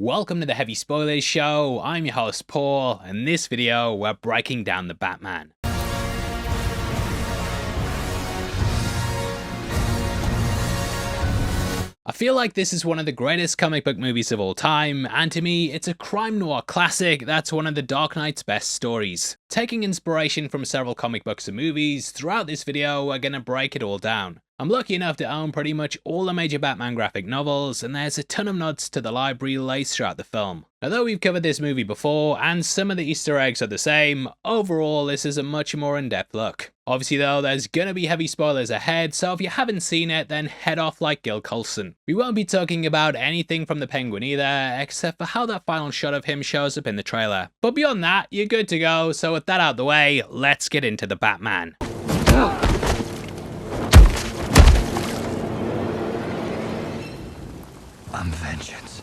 Welcome to the Heavy Spoilers Show. I'm your host Paul, and in this video we're breaking down the Batman. I feel like this is one of the greatest comic book movies of all time, and to me, it's a crime noir classic that's one of the Dark Knight's best stories. Taking inspiration from several comic books and movies, throughout this video we're gonna break it all down. I'm lucky enough to own pretty much all the major Batman graphic novels, and there's a ton of nods to the library laced throughout the film. Although we've covered this movie before, and some of the Easter eggs are the same, overall this is a much more in-depth look. Obviously though, there's gonna be heavy spoilers ahead, so if you haven't seen it, then head off like Gil Coulson. We won't be talking about anything from the Penguin either, except for how that final shot of him shows up in the trailer. But beyond that, you're good to go, so with that out of the way, let's get into the Batman. I'm vengeance.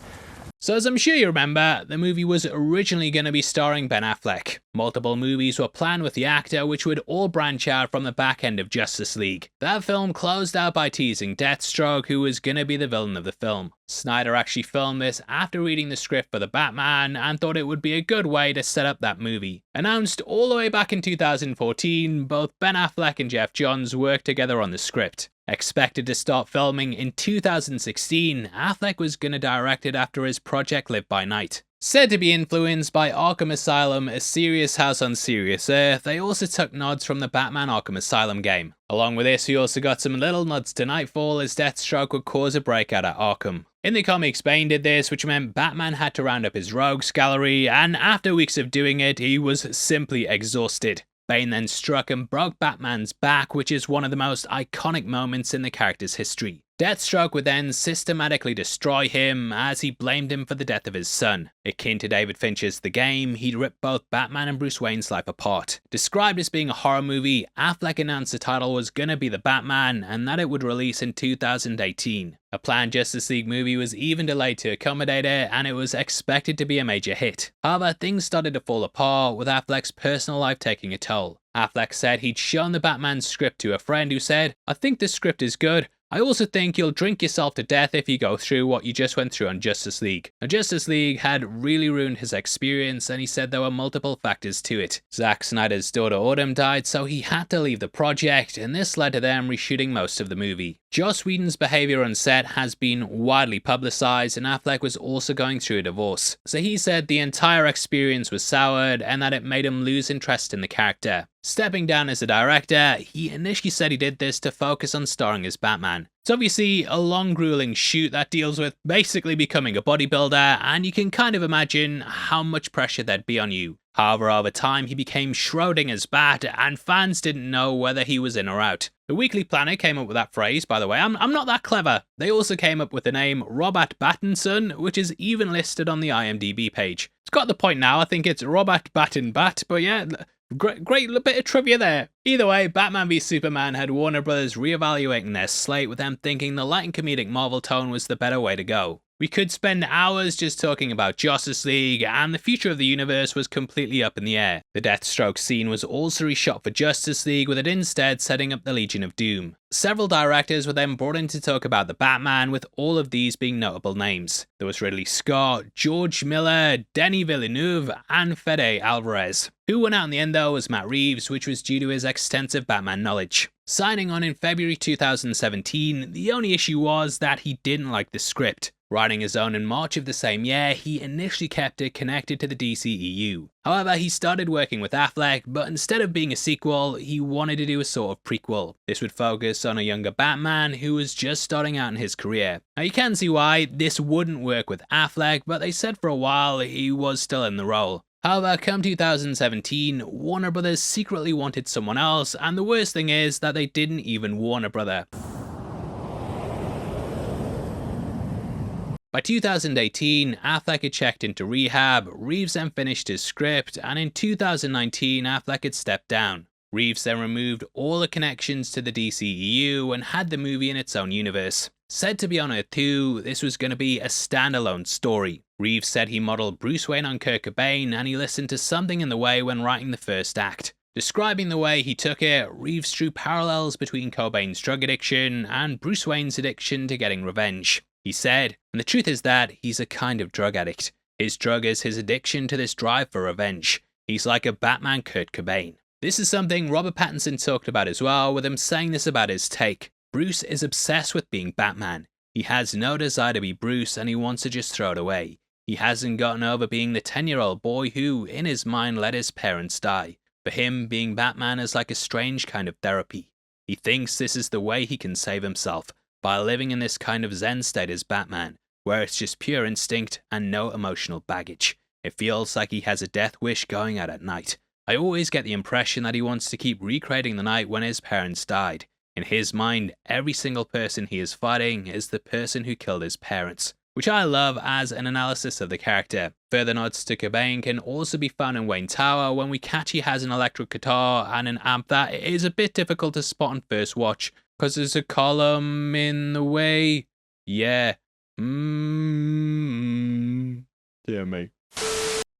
So as I'm sure you remember, the movie was originally going to be starring Ben Affleck. Multiple movies were planned with the actor, which would all branch out from the back end of Justice League. That film closed out by teasing Deathstroke, who was going to be the villain of the film. Snyder actually filmed this after reading the script for the Batman and thought it would be a good way to set up that movie. Announced all the way back in 2014, both Ben Affleck and Jeff Johns worked together on the script. Expected to start filming in 2016, Affleck was gonna direct it after his project Live by Night. Said to be influenced by Arkham Asylum, A Serious House on Serious Earth, they also took nods from the Batman Arkham Asylum game. Along with this, we also got some little nods to Nightfall, as Deathstroke would cause a breakout at Arkham. In the comics, Bane did this, which meant Batman had to round up his rogues gallery, and after weeks of doing it, he was simply exhausted. Bane then struck and broke Batman's back, which is one of the most iconic moments in the character's history. Deathstroke would then systematically destroy him, as he blamed him for the death of his son. Akin to David Fincher's The Game, he'd ripped both Batman and Bruce Wayne's life apart. Described as being a horror movie, Affleck announced the title was gonna be The Batman, and that it would release in 2018. A planned Justice League movie was even delayed to accommodate it, and it was expected to be a major hit. However, things started to fall apart, with Affleck's personal life taking a toll. Affleck said he'd shown the Batman script to a friend who said, "I think this script is good. I also think you'll drink yourself to death if you go through what you just went through on Justice League." Now, Justice League had really ruined his experience, and he said there were multiple factors to it. Zack Snyder's daughter Autumn died, so he had to leave the project, and this led to them reshooting most of the movie. Joss Whedon's behaviour on set has been widely publicised, and Affleck was also going through a divorce. So he said the entire experience was soured, and that it made him lose interest in the character. Stepping down as a director, he initially said he did this to focus on starring as Batman. It's obviously a long grueling shoot that deals with basically becoming a bodybuilder, and you can kind of imagine how much pressure there'd be on you. However, over time he became Schrodinger's Bat, and fans didn't know whether he was in or out. The Weekly Planet came up with that phrase, by the way. I'm not that clever. They also came up with the name Robert Pattinson, which is even listed on the IMDb page. It's got the point now, I think it's Robert Batten Bat, but yeah, great little bit of trivia there. Either way, Batman v Superman had Warner Bros. Reevaluating their slate, with them thinking the light and comedic Marvel tone was the better way to go. We could spend hours just talking about Justice League, and the future of the universe was completely up in the air. The Deathstroke scene was also reshot for Justice League, with it instead setting up the Legion of Doom. Several directors were then brought in to talk about the Batman, with all of these being notable names. There was Ridley Scott, George Miller, Denis Villeneuve, and Fede Alvarez. Who won out in the end though was Matt Reeves, which was due to his extensive Batman knowledge. Signing on in February 2017, the only issue was that he didn't like the script. Writing his own in March of the same year, he initially kept it connected to the DCEU. However, he started working with Affleck, but instead of being a sequel, he wanted to do a sort of prequel. This would focus on a younger Batman who was just starting out in his career. Now you can see why this wouldn't work with Affleck, but they said for a while he was still in the role. However, come 2017, Warner Brothers secretly wanted someone else, and the worst thing is that they didn't even warn a brother. By 2018, Affleck had checked into rehab, Reeves then finished his script, and in 2019 Affleck had stepped down. Reeves then removed all the connections to the DCEU and had the movie in its own universe. Said to be on Earth 2, this was going to be a standalone story. Reeves said he modelled Bruce Wayne on Kurt Cobain, and he listened to Something in the Way when writing the first act. Describing the way he took it, Reeves drew parallels between Cobain's drug addiction and Bruce Wayne's addiction to getting revenge. he said, and the truth is that he's a kind of drug addict. His drug is his addiction to this drive for revenge. He's like a Batman Kurt Cobain. This is something Robert Pattinson talked about as well, with him saying this about his take. Bruce is obsessed with being Batman. He has no desire to be Bruce and he wants to just throw it away. He hasn't gotten over being the 10-year-old boy who, in his mind, let his parents die. For him, being Batman is like a strange kind of therapy. He thinks this is the way he can save himself, by living in this kind of zen state as Batman, where it's just pure instinct and no emotional baggage. It feels like he has a death wish going out at night. I always get the impression that he wants to keep recreating the night when his parents died. In his mind, every single person he is fighting is the person who killed his parents, which I love as an analysis of the character. Further nods to Cobain can also be found in Wayne Tower when we catch he has an electric guitar and an amp that is a bit difficult to spot on first watch, because there's a column in the way. Yeah. Dear me.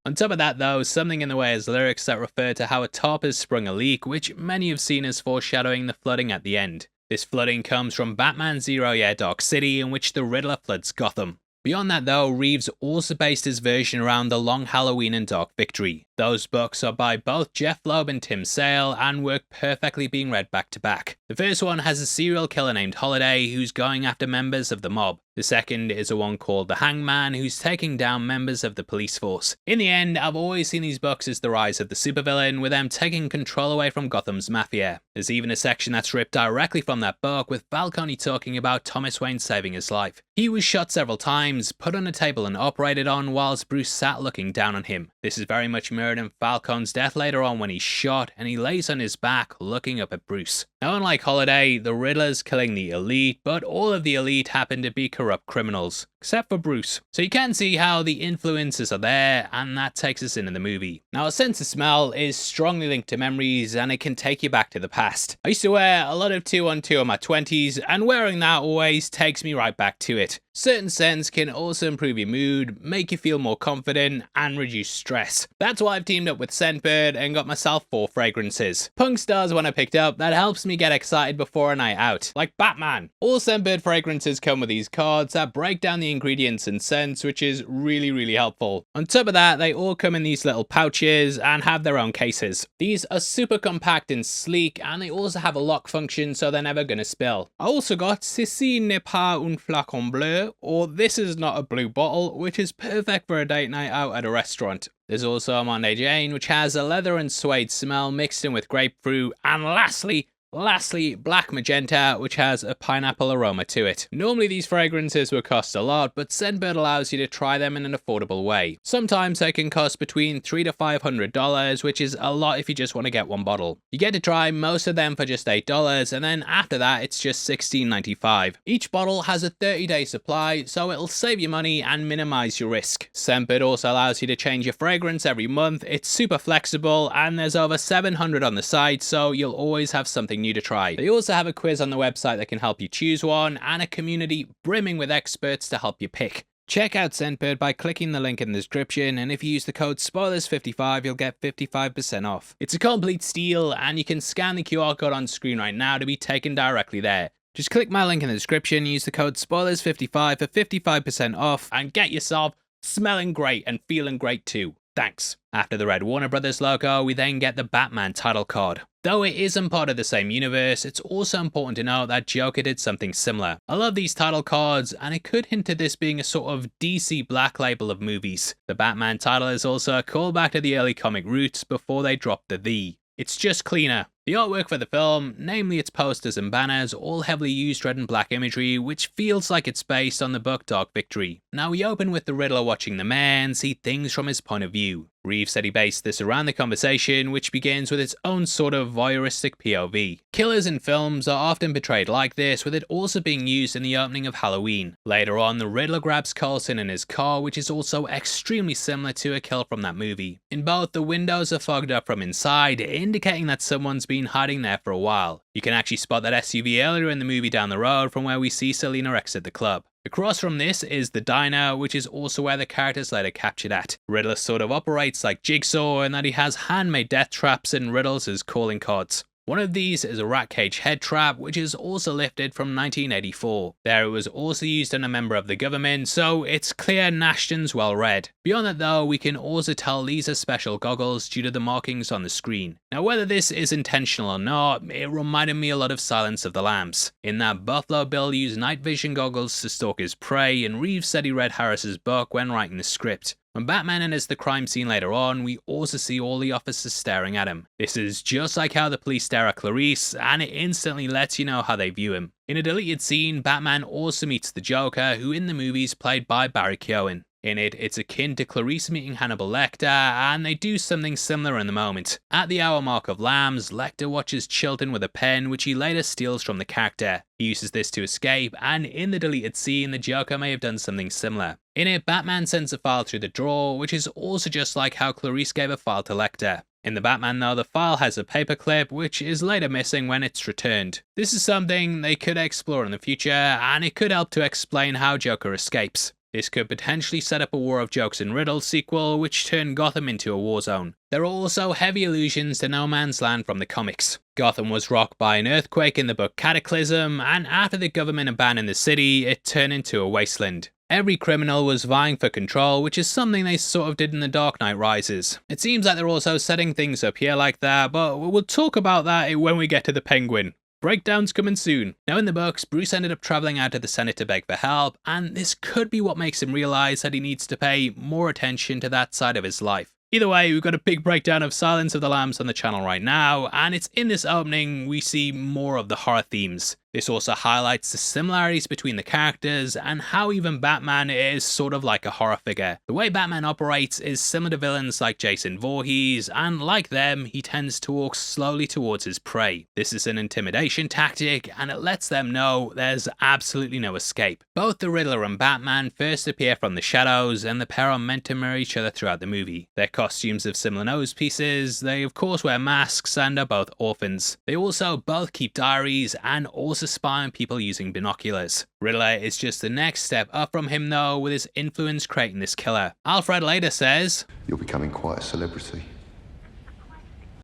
On top of that though, something in the way is lyrics that refer to how a top has sprung a leak, which many have seen as foreshadowing the flooding at the end. This flooding comes from Batman's Zero Year Dark City, in which the Riddler floods Gotham. Beyond that though, Reeves also based his version around The Long Halloween and Dark Victory. Those books are by both Jeff Loeb and Tim Sale and work perfectly being read back to back. The first one has a serial killer named Holiday who's going after members of the mob. The second is a one called The Hangman who's taking down members of the police force. In the end, I've always seen these books as the rise of the supervillain, with them taking control away from Gotham's mafia. There's even a section that's ripped directly from that book, with Falcone talking about Thomas Wayne saving his life. He was shot several times, put on a table and operated on whilst Bruce sat looking down on him. This is very much mirrored in Falcone's death later on when he's shot and he lays on his back looking up at Bruce. Now unlike Holiday, the Riddler's killing the elite, but all of the elite happen to be corrupt criminals, except for Bruce. So you can see how the influences are there, and that takes us into the movie. Now a sense of smell is strongly linked to memories and it can take you back to the past. I used to wear a lot of 2-on-2 in my 20s and wearing that always takes me right back to it. Certain scents can also improve your mood, make you feel more confident, and reduce stress. That's why I've teamed up with Scentbird and got myself 4 fragrances. Punk Stars one I picked up that helps me get excited before a night out, like Batman. All Scentbird fragrances come with these cards that break down the ingredients and scents, which is really helpful. On top of that, they all come in these little pouches and have their own cases. These are super compact and sleek, and they also have a lock function so they're never gonna spill. I also got Ceci n'est pas un flacon bleu, or This is not a blue bottle, which is perfect for a date night out at a restaurant. There's also a Monday Jane, which has a leather and suede smell mixed in with grapefruit, and lastly, Black Magenta, which has a pineapple aroma to it. Normally these fragrances would cost a lot, but Scentbird allows you to try them in an affordable way. Sometimes they can cost between $300 to $500, which is a lot if you just want to get one bottle. You get to try most of them for just $8, and then after that it's just $16.95. Each bottle has a 30-day supply, so it'll save you money and minimize your risk. Scentbird also allows you to change your fragrance every month. It's super flexible, and there's over 700 on the site, so you'll always have something new to try. They also have a quiz on the website that can help you choose one, and a community brimming with experts to help you pick. Check out Scentbird by clicking the link in the description, and if you use the code SPOILERS55 you'll get 55% off. It's a complete steal, and you can scan the QR code on screen right now to be taken directly there. Just click my link in the description, use the code SPOILERS55 for 55% off, and get yourself smelling great and feeling great too. Thanks. After the red Warner Brothers logo, we then get the Batman title card. Though it isn't part of the same universe, it's also important to note that Joker did something similar. I love these title cards, and it could hint at this being a sort of DC black label of movies. The Batman title is also a callback to the early comic roots before they dropped the "the." It's just cleaner. The artwork for the film, namely its posters and banners, all heavily used red and black imagery, which feels like it's based on the book Dark Victory. Now we open with the Riddler watching the mayor and see things from his point of view. Reeves said he based this around the conversation, which begins with its own sort of voyeuristic POV. Killers in films are often portrayed like this, with it also being used in the opening of Halloween. Later on, the Riddler grabs Coulson in his car, which is also extremely similar to a kill from that movie. In both, the windows are fogged up from inside, indicating that someone's been hiding there for a while. You can actually spot that SUV earlier in the movie down the road from where we see Selina exit the club. Across from this is the diner, which is also where the characters later captured at. Riddler sort of operates like Jigsaw in that he has handmade death traps and riddles as calling cards. One of these is a rat cage head trap, which is also lifted from 1984. There it was also used on a member of the government, so it's clear Nashton's well read. Beyond that though, we can also tell these are special goggles due to the markings on the screen. Now whether this is intentional or not, it reminded me a lot of Silence of the Lambs, in that Buffalo Bill used night vision goggles to stalk his prey, and Reeves said he read Harris's book when writing the script. When Batman enters the crime scene later on, we also see all the officers staring at him. This is just like how the police stare at Clarice, and it instantly lets you know how they view him. In a deleted scene, Batman also meets the Joker, who in the movies played by Barry Keoghan. In it, it's akin to Clarice meeting Hannibal Lecter, and they do something similar in the moment. At the hour mark of Lambs, Lecter watches Chilton with a pen, which he later steals from the character. He uses this to escape, and in the deleted scene, the Joker may have done something similar. In it, Batman sends a file through the drawer, which is also just like how Clarice gave a file to Lecter. In the Batman though, the file has a paperclip, which is later missing when it's returned. This is something they could explore in the future, and it could help to explain how Joker escapes. This could potentially set up a War of Jokes and Riddles sequel, which turned Gotham into a war zone. There are also heavy allusions to No Man's Land from the comics. Gotham was rocked by an earthquake in the book Cataclysm, and after the government abandoned the city, it turned into a wasteland. Every criminal was vying for control, which is something they sort of did in The Dark Knight Rises. It seems like they're also setting things up here like that, but we'll talk about that when we get to the Penguin. Breakdown's coming soon. Now in the books, Bruce ended up travelling out to the Senate to beg for help, and this could be what makes him realise that he needs to pay more attention to that side of his life. Either way, we've got a big breakdown of Silence of the Lambs on the channel right now, and it's in this opening we see more of the horror themes. This also highlights the similarities between the characters and how even Batman is sort of like a horror figure. The way Batman operates is similar to villains like Jason Voorhees, and like them, he tends to walk slowly towards his prey. This is an intimidation tactic, and it lets them know there's absolutely no escape. Both the Riddler and Batman first appear from the shadows, and the pair are meant to mirror each other throughout the movie. Their costumes have similar nose pieces, they of course wear masks, and are both orphans. They also both keep diaries, and also spy on people using binoculars. Riddler is just the next step up from him though, with his influence creating this killer. Alfred later says, "You're becoming quite a celebrity."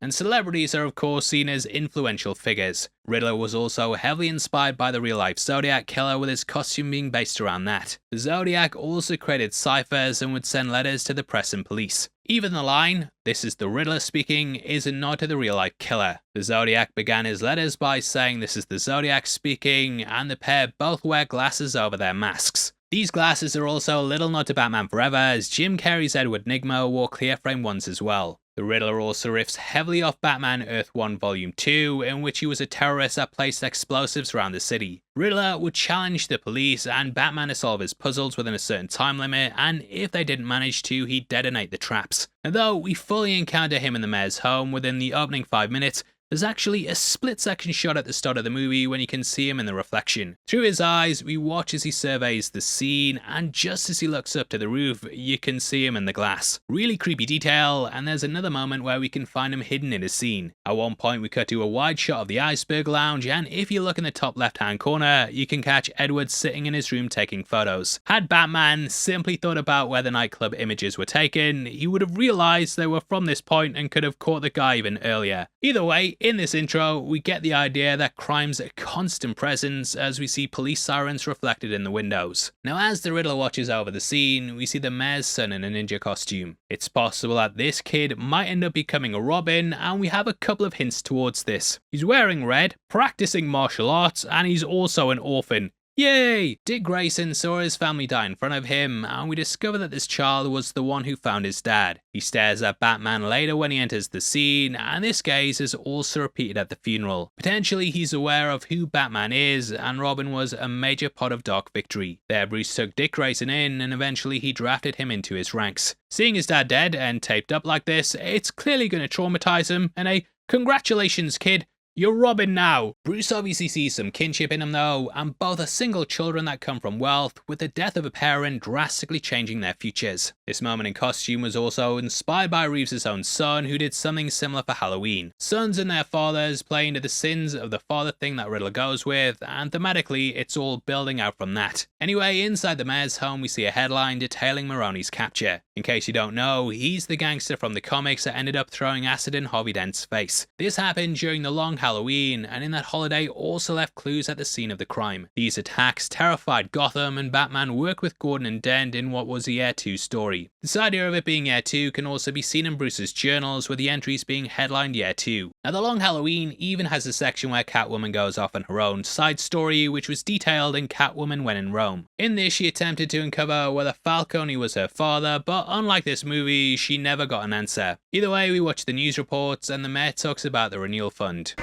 And celebrities are of course seen as influential figures. Riddler was also heavily inspired by the real-life Zodiac killer, with his costume being based around that. The Zodiac also created ciphers and would send letters to the press and police. Even the line, "This is the Riddler speaking," is a nod to the real-life killer. The Zodiac began his letters by saying "This is the Zodiac speaking," and the pair both wear glasses over their masks. These glasses are also a little nod to Batman Forever, as Jim Carrey's Edward Nygma wore clear frame ones as well. The Riddler also riffs heavily off Batman Earth 1 Volume 2, in which he was a terrorist that placed explosives around the city. Riddler would challenge the police and Batman to solve his puzzles within a certain time limit, and if they didn't manage to, he'd detonate the traps. And though we fully encounter him in the mayor's home within the opening 5 minutes, there's actually a split-second shot at the start of the movie when you can see him in the reflection. Through his eyes, we watch as he surveys the scene, and just as he looks up to the roof, you can see him in the glass. Really creepy detail, and there's another moment where we can find him hidden in a scene. At one point, we cut to a wide shot of the Iceberg Lounge, and if you look in the top left-hand corner, you can catch Edward sitting in his room taking photos. Had Batman simply thought about where the nightclub images were taken, he would have realised they were from this point and could have caught the guy even earlier. Either way, in this intro, we get the idea that crime's a constant presence as we see police sirens reflected in the windows. Now as the Riddler watches over the scene, we see the mayor's son in a ninja costume. It's possible that this kid might end up becoming a Robin, and we have a couple of hints towards this. He's wearing red, practicing martial arts, and he's also an orphan. Yay! Dick Grayson saw his family die in front of him, and we discover that this child was the one who found his dad. He stares at Batman later when he enters the scene, and this gaze is also repeated at the funeral. Potentially he's aware of who Batman is, and Robin was a major part of Dark Victory. There Bruce took Dick Grayson in, and eventually he drafted him into his ranks. Seeing his dad dead and taped up like this, it's clearly going to traumatize him, and a "Congratulations kid, you're Robin now." Bruce obviously sees some kinship in him though, and both are single children that come from wealth, with the death of a parent drastically changing their futures. This moment in costume was also inspired by Reeves' own son, who did something similar for Halloween. Sons and their fathers play into the sins of the father thing that Riddler goes with, and thematically it's all building out from that. Anyway, inside the mayor's home we see a headline detailing Maroni's capture. In case you don't know, he's the gangster from the comics that ended up throwing acid in Harvey Dent's face. This happened during the long Halloween, and in that holiday also left clues at the scene of the crime. These attacks terrified Gotham, and Batman worked with Gordon and Dent in what was the Year 2 story. This idea of it being Year 2 can also be seen in Bruce's journals, with the entries being headlined Year 2. Now, The Long Halloween even has a section where Catwoman goes off on her own side story, which was detailed in Catwoman When in Rome. In this, she attempted to uncover whether Falcone was her father, but unlike this movie, she never got an answer. Either way, we watch the news reports, and the mayor talks about the renewal fund.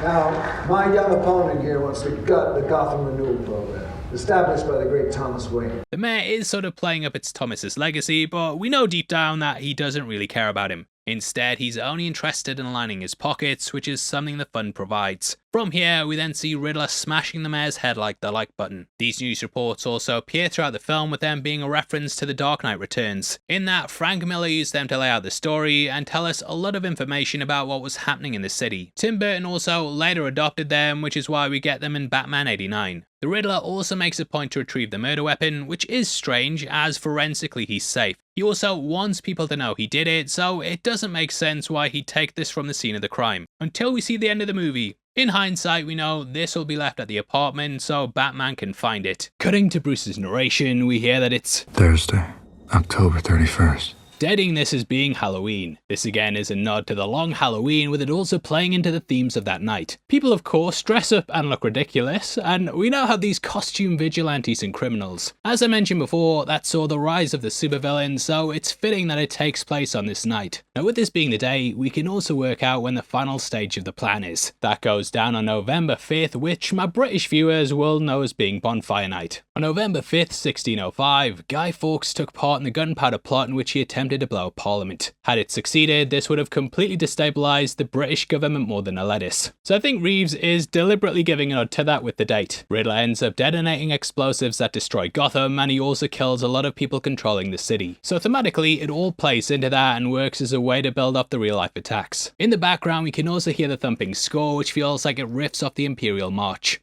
Now, my young opponent here wants to gut the Gotham Renewal Program, established by the great Thomas Wayne. The mayor is sort of playing up its Thomas's legacy, but we know deep down that he doesn't really care about him. Instead, he's only interested in lining his pockets, which is something the fund provides. From here, we then see Riddler smashing the mayor's head like the like button. These news reports also appear throughout the film, with them being a reference to The Dark Knight Returns. In that, Frank Miller used them to lay out the story and tell us a lot of information about what was happening in the city. Tim Burton also later adopted them, which is why we get them in Batman 89. The Riddler also makes a point to retrieve the murder weapon, which is strange, as forensically he's safe. He also wants people to know he did it, so it doesn't make sense why he'd take this from the scene of the crime. Until we see the end of the movie. In hindsight, we know this will be left at the apartment so Batman can find it. Cutting to Bruce's narration, we hear that it's Thursday, October 31st. dating this as being Halloween. This again is a nod to The Long Halloween, with it also playing into the themes of that night. People of course dress up and look ridiculous, and we now have these costume vigilantes and criminals. As I mentioned before, that saw the rise of the supervillain, so it's fitting that it takes place on this night. Now, with this being the day, we can also work out when the final stage of the plan is. That goes down on November 5th, which my British viewers will know as being Bonfire Night. On November 5th, 1605, Guy Fawkes took part in the gunpowder plot in which he attempted to blow up Parliament. Had it succeeded, this would have completely destabilised the British government more than a lettuce. So I think Reeves is deliberately giving a nod to that with the date. Riddler ends up detonating explosives that destroy Gotham, and he also kills a lot of people controlling the city. So thematically, it all plays into that and works as a way to build up the real life attacks. In the background, we can also hear the thumping score, which feels like it riffs off the Imperial March.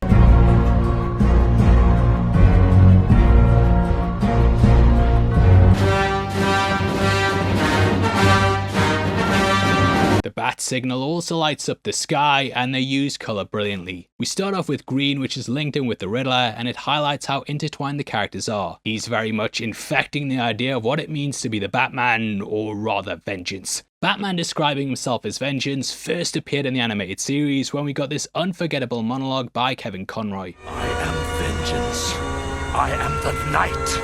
The bat signal also lights up the sky, and they use colour brilliantly. We start off with green, which is linked in with the Riddler, and it highlights how intertwined the characters are. He's very much infecting the idea of what it means to be the Batman, or rather vengeance. Batman describing himself as vengeance first appeared in the animated series when we got this unforgettable monologue by Kevin Conroy. I am vengeance. I am the night.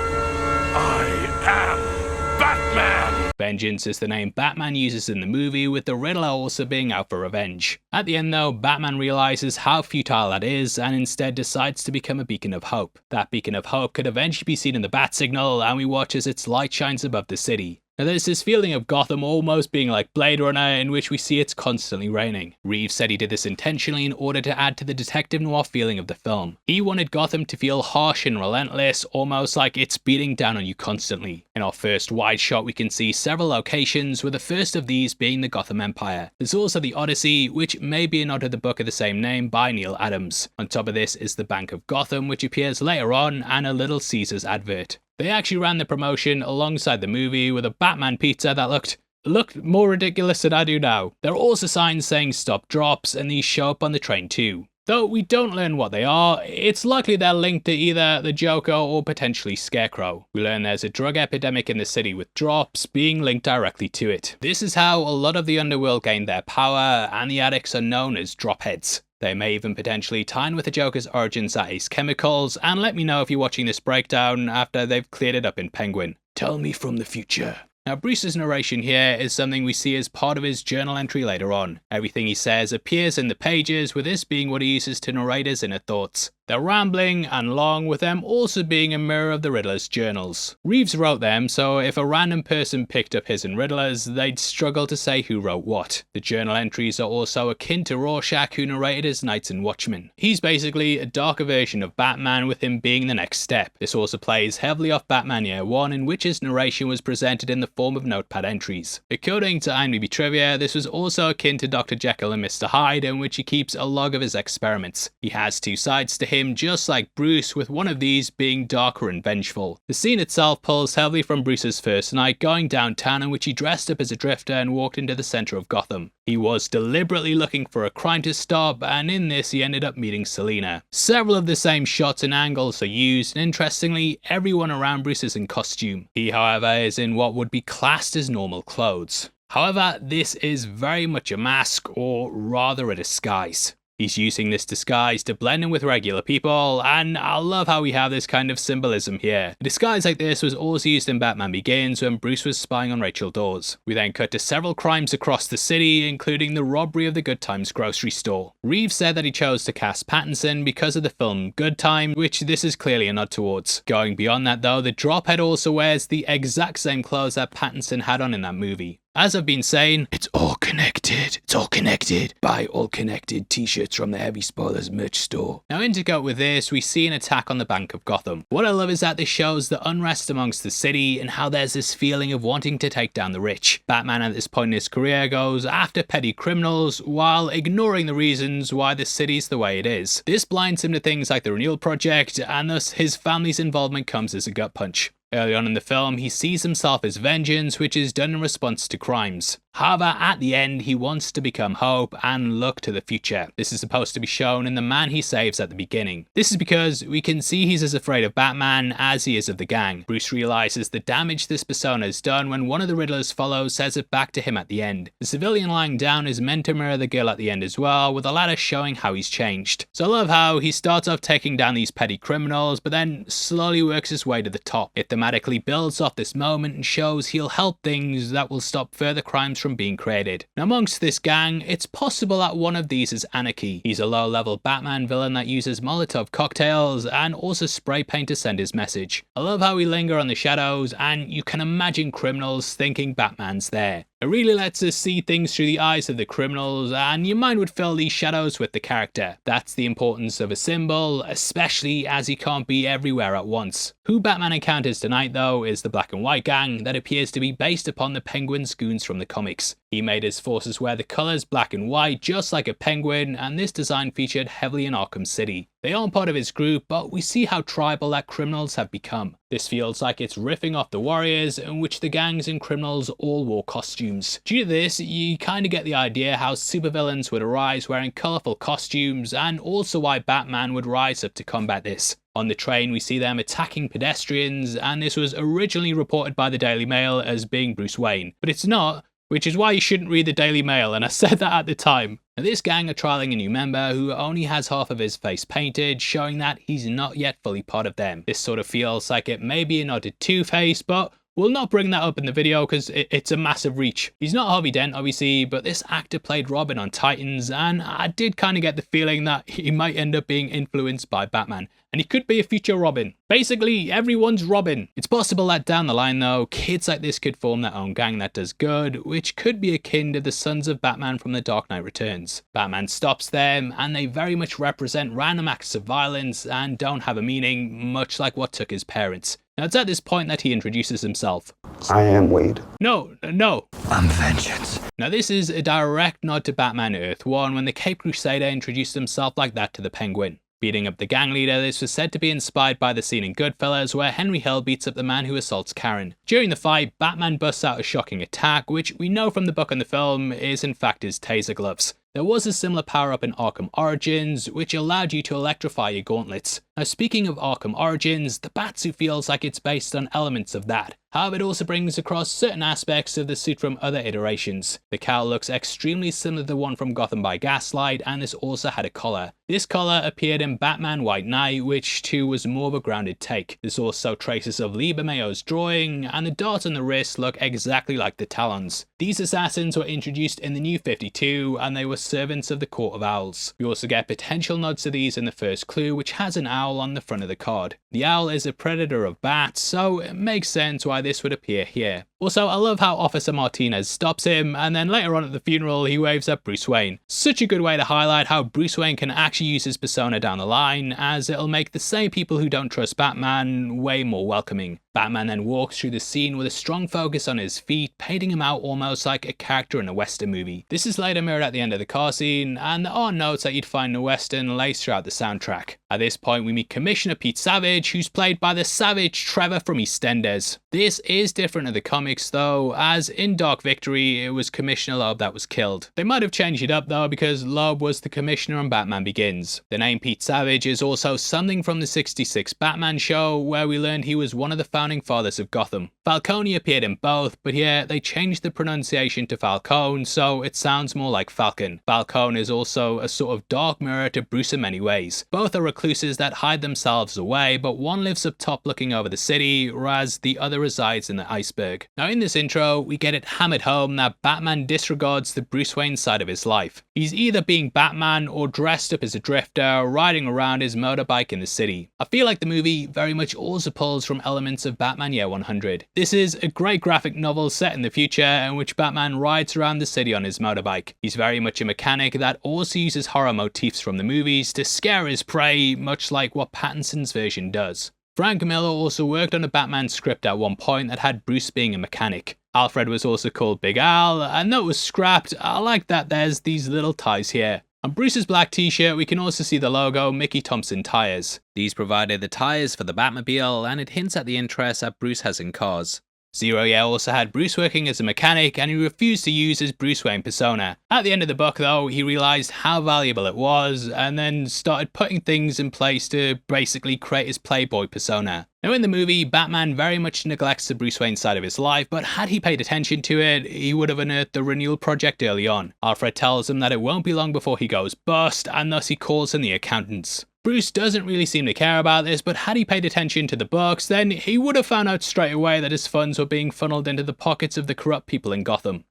I am Batman. Vengeance is the name Batman uses in the movie, with the Riddler also being out for revenge. At the end though, Batman realizes how futile that is and instead decides to become a beacon of hope. That beacon of hope could eventually be seen in the bat signal, and we watch as its light shines above the city. Now there's this feeling of Gotham almost being like Blade Runner, in which we see it's constantly raining. Reeves said he did this intentionally in order to add to the detective noir feeling of the film. He wanted Gotham to feel harsh and relentless, almost like it's beating down on you constantly. In our first wide shot, we can see several locations, with the first of these being the Gotham Empire. There's also the Odyssey, which may be a nod to the book of the same name by Neil Adams. On top of this is the Bank of Gotham, which appears later on, and a Little Caesars advert. They actually ran the promotion alongside the movie with a Batman pizza that looked more ridiculous than I do now. There are also signs saying stop drops, and these show up on the train too. Though we don't learn what they are, it's likely they're linked to either the Joker or potentially Scarecrow. We learn there's a drug epidemic in the city, with drops being linked directly to it. This is how a lot of the underworld gained their power, and the addicts are known as dropheads. They may even potentially tie in with the Joker's origins at Ace Chemicals, and let me know if you're watching this breakdown after they've cleared it up in Penguin. Tell me from the future. Now, Bruce's narration here is something we see as part of his journal entry later on. Everything he says appears in the pages, with this being what he uses to narrate his inner thoughts. They're rambling and long, with them also being a mirror of the Riddler's journals. Reeves wrote them, so if a random person picked up his and Riddler's, they'd struggle to say who wrote what. The journal entries are also akin to Rorschach, who narrated his Knights and Watchmen. He's basically a darker version of Batman, with him being the next step. This also plays heavily off Batman Year 1, in which his narration was presented in the form of notepad entries. According to IMDb Trivia, this was also akin to Dr. Jekyll and Mr. Hyde, in which he keeps a log of his experiments. He has two sides to him, him just like Bruce, with one of these being darker and vengeful. The scene itself pulls heavily from Bruce's first night going downtown, in which he dressed up as a drifter and walked into the center of Gotham. He was deliberately looking for a crime to stop, and in this he ended up meeting Selina. Several of the same shots and angles are used, and interestingly, everyone around Bruce is in costume. He, however, is in what would be classed as normal clothes. However, this is very much a mask, or rather a disguise. He's using this disguise to blend in with regular people, and I love how we have this kind of symbolism here. A disguise like this was also used in Batman Begins when Bruce was spying on Rachel Dawes. We then cut to several crimes across the city, including the robbery of the Good Times grocery store. Reeves said that he chose to cast Pattinson because of the film Good Time, which this is clearly a nod towards. Going beyond that though, the Drophead also wears the exact same clothes that Pattinson had on in that movie. As I've been saying, it's all connected. It's all connected. Buy all connected t-shirts from the Heavy Spoilers merch store. Now, integrate with this, we see an attack on the Bank of Gotham. What I love is that this shows the unrest amongst the city and how there's this feeling of wanting to take down the rich. Batman at this point in his career goes after petty criminals while ignoring the reasons why the city's the way it is. This blinds him to things like the Renewal Project, and thus his family's involvement comes as a gut punch. Early on in the film, he sees himself as vengeance, which is done in response to crimes. However, at the end, he wants to become hope and look to the future. This is supposed to be shown in the man he saves at the beginning. This is because we can see he's as afraid of Batman as he is of the gang. Bruce realizes the damage this persona has done when one of the Riddler's follows says it back to him at the end. The civilian lying down is meant to mirror the girl at the end as well, with the latter showing how he's changed. So I love how he starts off taking down these petty criminals, but then slowly works his way to the top. It thematically builds off this moment and shows he'll help things that will stop further crimes from being created. Now, amongst this gang, it's possible that one of these is Anarchy. He's a low-level Batman villain that uses Molotov cocktails and also spray paint to send his message. I love how we linger on the shadows, and you can imagine criminals thinking Batman's there. It really lets us see things through the eyes of the criminals, and your mind would fill these shadows with the character. That's the importance of a symbol, especially as he can't be everywhere at once. Who Batman encounters tonight though is the Black and White gang that appears to be based upon the Penguin's goons from the comics. He made his forces wear the colours black and white just like a penguin, and this design featured heavily in Arkham City. They aren't part of his group, but we see how tribal that criminals have become. This feels like it's riffing off the Warriors, in which the gangs and criminals all wore costumes. Due to this, you kind of get the idea how supervillains would arise wearing colourful costumes, and also why Batman would rise up to combat this. On the train, we see them attacking pedestrians, and this was originally reported by the Daily Mail as being Bruce Wayne, but it's not, which is why you shouldn't read the Daily Mail, and I said that at the time. Now, this gang are trialling a new member who only has half of his face painted, showing that he's not yet fully part of them. This sort of feels like it may be a nod to Two-Face, but we'll not bring that up in the video because it's a massive reach. He's not Harvey Dent obviously, but this actor played Robin on Titans, and I did kind of get the feeling that he might end up being influenced by Batman, and he could be a future Robin. Basically, everyone's Robin. It's possible that down the line though, kids like this could form their own gang that does good, which could be akin to the Sons of Batman from The Dark Knight Returns. Batman stops them, and they very much represent random acts of violence and don't have a meaning, much like what took his parents. Now, it's at this point that he introduces himself. I am Wade. No. I'm vengeance. Now, this is a direct nod to Batman Earth 1 when the Caped Crusader introduced himself like that to the Penguin. Beating up the gang leader, this was said to be inspired by the scene in Goodfellas where Henry Hill beats up the man who assaults Karen. During the fight, Batman busts out a shocking attack, which we know from the book and the film is in fact his taser gloves. There was a similar power-up in Arkham Origins, which allowed you to electrify your gauntlets. Now, speaking of Arkham Origins, the Batsuit feels like it's based on elements of that. However, it also brings across certain aspects of the suit from other iterations. The cowl looks extremely similar to the one from Gotham by Gaslight, and this also had a collar. This collar appeared in Batman White Knight, which too was more of a grounded take. There's also traces of Lee Bermejo's drawing, and the darts on the wrist look exactly like the talons. These assassins were introduced in the New 52, and they were servants of the Court of Owls. We also get potential nods to these in the first clue, which has an owl on the front of the card. The owl is a predator of bats, so it makes sense why this would appear here. Also, I love how Officer Martinez stops him, and then later on at the funeral, he waves at Bruce Wayne. Such a good way to highlight how Bruce Wayne can actually use his persona down the line, as it'll make the same people who don't trust Batman way more welcoming. Batman then walks through the scene with a strong focus on his feet, painting him out almost like a character in a Western movie. This is later mirrored at the end of the car scene, and there are notes that you'd find in a Western laced throughout the soundtrack. At this point, we meet Commissioner Pete Savage, who's played by the savage Trevor from EastEnders. This is different in the comics though, as in Dark Victory, it was Commissioner Loeb that was killed. They might have changed it up though, because Loeb was the Commissioner on Batman Begins. The name Pete Savage is also something from the '66 Batman show, where we learned he was one of the founding fathers of Gotham. Falcone appeared in both, but here they changed the pronunciation to Falcone, so it sounds more like Falcon. Falcone is also a sort of dark mirror to Bruce in many ways. Both are recluses that hide themselves away, but one lives up top looking over the city, whereas the other resides in the iceberg. Now in this intro, we get it hammered home that Batman disregards the Bruce Wayne side of his life. He's either being Batman or dressed up as a drifter, riding around his motorbike in the city. I feel like the movie very much also pulls from elements of Batman Year 100. This is a great graphic novel set in the future in which Batman rides around the city on his motorbike. He's very much a mechanic that also uses horror motifs from the movies to scare his prey, much like what Pattinson's version does. Frank Miller also worked on a Batman script at one point that had Bruce being a mechanic. Alfred was also called Big Al, and that was scrapped. I like that there's these little ties here. On Bruce's black t-shirt, we can also see the logo Mickey Thompson Tires. These provided the tires for the Batmobile, and it hints at the interest that Bruce has in cars. Zero Year also had Bruce working as a mechanic, and he refused to use his Bruce Wayne persona. At the end of the book though, he realised how valuable it was, and then started putting things in place to basically create his Playboy persona. Now in the movie, Batman very much neglects the Bruce Wayne side of his life, but had he paid attention to it, he would have unearthed the renewal project early on. Alfred tells him that it won't be long before he goes bust, and thus he calls in the accountants. Bruce doesn't really seem to care about this, but had he paid attention to the books, then he would have found out straight away that his funds were being funneled into the pockets of the corrupt people in Gotham.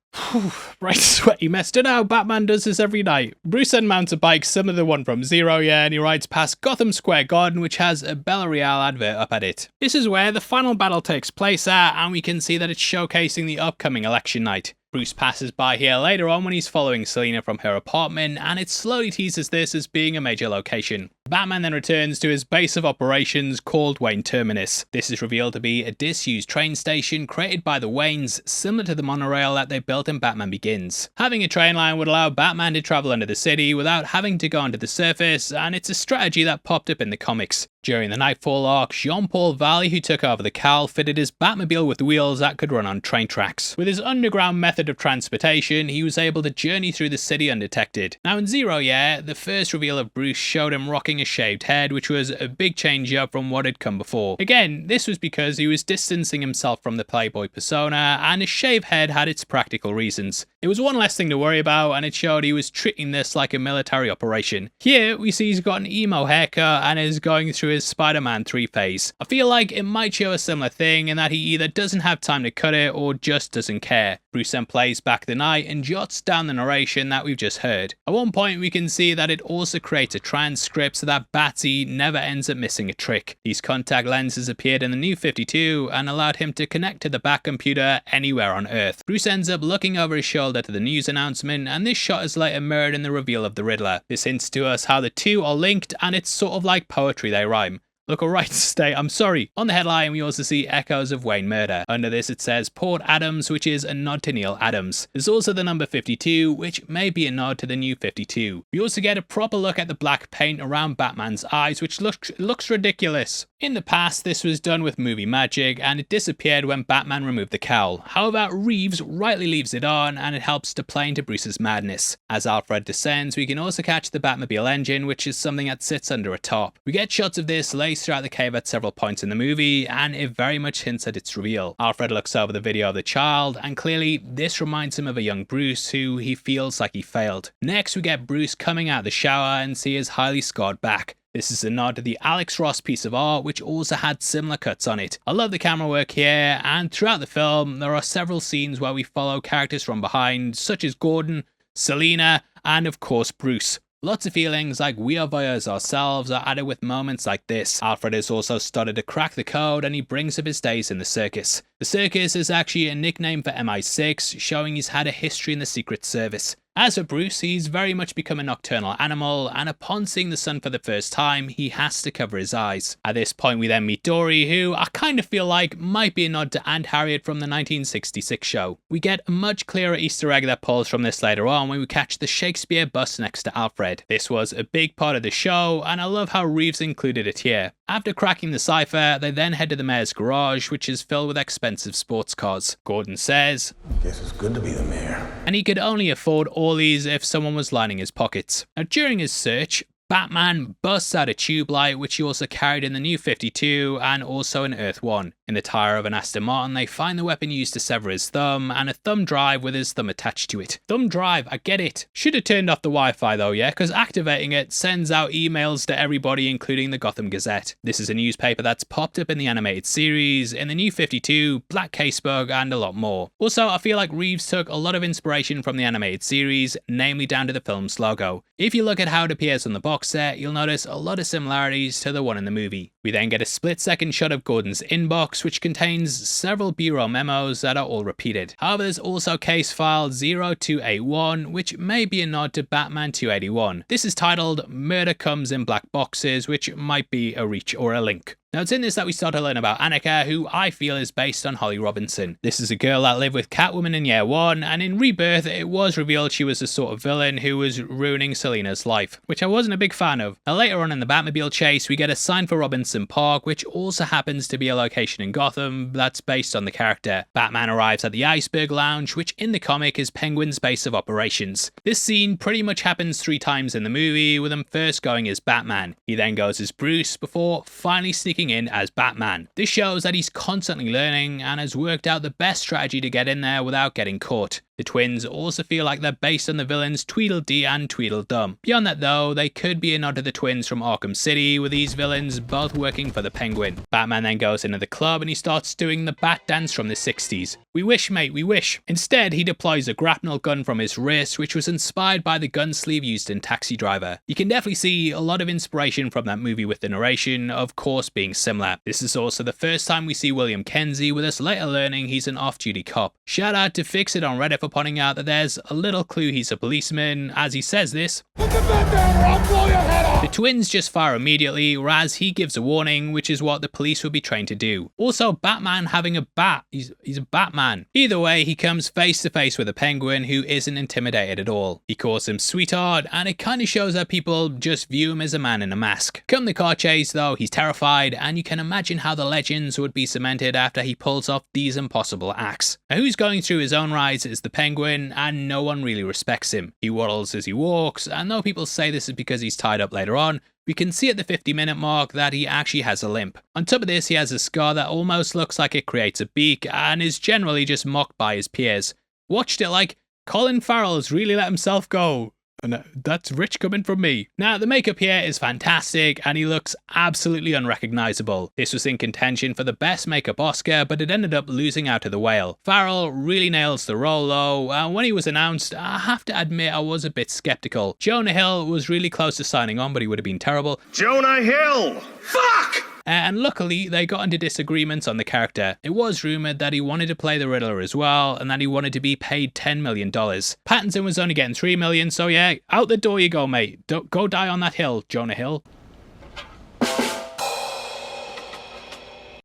Right, sweaty mess. Don't know how Batman does this every night. Bruce then mounts a bike similar to the one from Zero Year, and he rides past Gotham Square Garden, which has a Bella Real advert up at it. This is where the final battle takes place at, and we can see that it's showcasing the upcoming election night. Bruce passes by here later on when he's following Selina from her apartment, and it slowly teases this as being a major location. Batman then returns to his base of operations called Wayne Terminus. This is revealed to be a disused train station created by the Waynes, similar to the monorail that they built in Batman Begins. Having a train line would allow Batman to travel under the city without having to go onto the surface, and it's a strategy that popped up in the comics. During the Nightfall arc, Jean-Paul Valley, who took over the Cowl, fitted his Batmobile with wheels that could run on train tracks. With his underground method of transportation, he was able to journey through the city undetected. Now in Zero Year, the first reveal of Bruce showed him rocking a shaved head, which was a big change up from what had come before. Again, this was because he was distancing himself from the Playboy persona, and a shaved head had its practical reasons. It was one less thing to worry about, and it showed he was treating this like a military operation. Here, we see he's got an emo haircut and is going through his Spider-Man 3 phase. I feel like it might show a similar thing in that he either doesn't have time to cut it or just doesn't care. Bruce then plays back the night and jots down the narration that we've just heard. At one point we can see that it also creates a transcript so that Batsy never ends up missing a trick. These contact lenses appeared in the New 52 and allowed him to connect to the Bat computer anywhere on Earth. Bruce ends up looking over his shoulder to the news announcement, and this shot is later mirrored in the reveal of the Riddler. This hints to us how the two are linked, and it's sort of like poetry, they rhyme. Look, alright, stay, I'm sorry. On the headline, we also see echoes of Wayne murder. Under this, it says Port Adams, which is a nod to Neil Adams. There's also the number 52, which may be a nod to the New 52. We also get a proper look at the black paint around Batman's eyes, which looks ridiculous. In the past, this was done with movie magic, and it disappeared when Batman removed the cowl. However, Reeves rightly leaves it on, and it helps to play into Bruce's madness. As Alfred descends, we can also catch the Batmobile engine, which is something that sits under a top. We get shots of this laced throughout the cave at several points in the movie, and it very much hints at its reveal. Alfred looks over the video of the child, and clearly this reminds him of a young Bruce who he feels like he failed. Next, we get Bruce coming out of the shower and see his highly scarred back. This is a nod to the Alex Ross piece of art, which also had similar cuts on it. I love the camera work here, and throughout the film, there are several scenes where we follow characters from behind, such as Gordon, Selina, and of course Bruce. Lots of feelings like we are voyeurs ourselves are added with moments like this. Alfred has also started to crack the code and he brings up his days in the circus. The circus is actually a nickname for MI6, showing he's had a history in the Secret Service. As for Bruce, he's very much become a nocturnal animal, and upon seeing the sun for the first time, he has to cover his eyes. At this point we then meet Dory, who I kind of feel like might be a nod to Aunt Harriet from the 1966 show. We get a much clearer Easter egg that pulls from this later on when we catch the Shakespeare bus next to Alfred. This was a big part of the show, and I love how Reeves included it here. After cracking the cipher, they then head to the mayor's garage, which is filled with expensive sports cars. Gordon says, Guess it's good to be the mayor. and he could only afford all these if someone was lining his pockets. Now during his search, Batman busts out a tube light, which he also carried in the New 52 and also in Earth 1. In the tyre of an Aston Martin, they find the weapon used to sever his thumb and a thumb drive with his thumb attached to it. Thumb drive, I get it. Should have turned off the Wi-Fi though, yeah, because activating it sends out emails to everybody, including the Gotham Gazette. This is a newspaper that's popped up in the animated series, in the New 52, Black Casebug, and a lot more. Also, I feel like Reeves took a lot of inspiration from the animated series, namely down to the film's logo. If you look at how it appears on the box set, you'll notice a lot of similarities to the one in the movie. We then get a split-second shot of Gordon's inbox, which contains several B-roll memos that are all repeated. However, there's also case file 0281, which may be a nod to Batman 281. This is titled Murder Comes in Black Boxes, which might be a reach or a link. Now it's in this that we start to learn about Annika, who I feel is based on Holly Robinson. This is a girl that lived with Catwoman in year 1, and in Rebirth it was revealed she was the sort of villain who was ruining Selina's life, which I wasn't a big fan of. Now later on in the Batmobile chase we get a sign for Robinson Park, which also happens to be a location in Gotham that's based on the character. Batman arrives at the Iceberg Lounge, which in the comic is Penguin's base of operations. This scene pretty much happens 3 times in the movie, with him first going as Batman. He then goes as Bruce before finally sneaking in as Batman. This shows that he's constantly learning and has worked out the best strategy to get in there without getting caught. The twins also feel like they're based on the villains Tweedledee and Tweedledum. Beyond that though, they could be a nod to the twins from Arkham City, with these villains both working for the Penguin. Batman then goes into the club and he starts doing the bat dance from the 60s. We wish, mate, we wish. Instead, he deploys a grapnel gun from his wrist, which was inspired by the gun sleeve used in Taxi Driver. You can definitely see a lot of inspiration from that movie, with the narration, of course, being similar. This is also the first time we see William Kenzie, with us later learning he's an off-duty cop. Shout out to Fix It on Reddit for pointing out that there's a little clue he's a policeman, as he says this. Put the gun down or I'll blow your head off! The twins just fire immediately, whereas he gives a warning, which is what the police would be trained to do. Also, Batman having a bat, he's a Batman. Either way, he comes face to face with a Penguin who isn't intimidated at all. He calls him sweetheart, and it kind of shows that people just view him as a man in a mask. Come the car chase though, he's terrified, and you can imagine how the legends would be cemented after he pulls off these impossible acts. Now who's going through his own rides is the Penguin, and no one really respects him. He waddles as he walks, and though people say this is because he's tied up later on, we can see at the 50-minute mark that he actually has a limp. On top of this, he has a scar that almost looks like it creates a beak, and is generally just mocked by his peers. Watched it like, Colin Farrell has really let himself go. And that's rich coming from me. Now, the makeup here is fantastic, and he looks absolutely unrecognizable. This was in contention for the best makeup Oscar, but it ended up losing out to The Whale. Farrell really nails the role though, and when he was announced, I have to admit I was a bit skeptical. Jonah Hill was really close to signing on, but he would have been terrible. Jonah Hill! Fuck! And luckily, they got into disagreements on the character. It was rumoured that he wanted to play the Riddler as well, and that he wanted to be paid $10 million. Pattinson was only getting $3 million, so yeah, out the door you go, mate. Don't go die on that hill, Jonah Hill.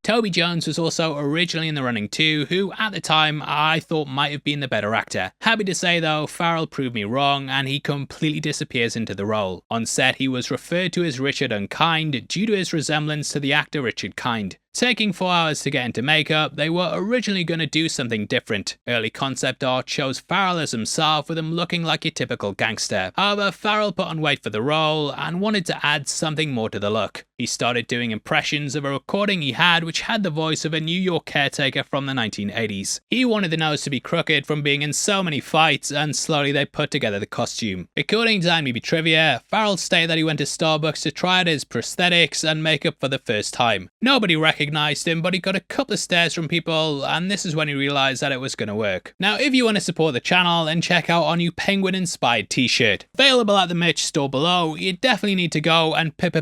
Toby Jones was also originally in the running too, who at the time I thought might have been the better actor. Happy to say though, Farrell proved me wrong, and he completely disappears into the role. On set he was referred to as Richard Unkind due to his resemblance to the actor Richard Kind. Taking 4 hours to get into makeup, they were originally going to do something different. Early concept art shows Farrell as himself, with him looking like a typical gangster. However, Farrell put on weight for the role and wanted to add something more to the look. He started doing impressions of a recording he had which had the voice of a New York caretaker from the 1980s. He wanted the nose to be crooked from being in so many fights, and slowly they put together the costume. According to IMDb Trivia, Farrell stated that he went to Starbucks to try out his prosthetics and makeup for the first time. Nobody recognized recognised him, but he got a couple of stares from people, and this is when he realised that it was going to work. Now, if you want to support the channel, then check out our new Penguin-inspired t-shirt. Available at the merch store below, you definitely need to go and pick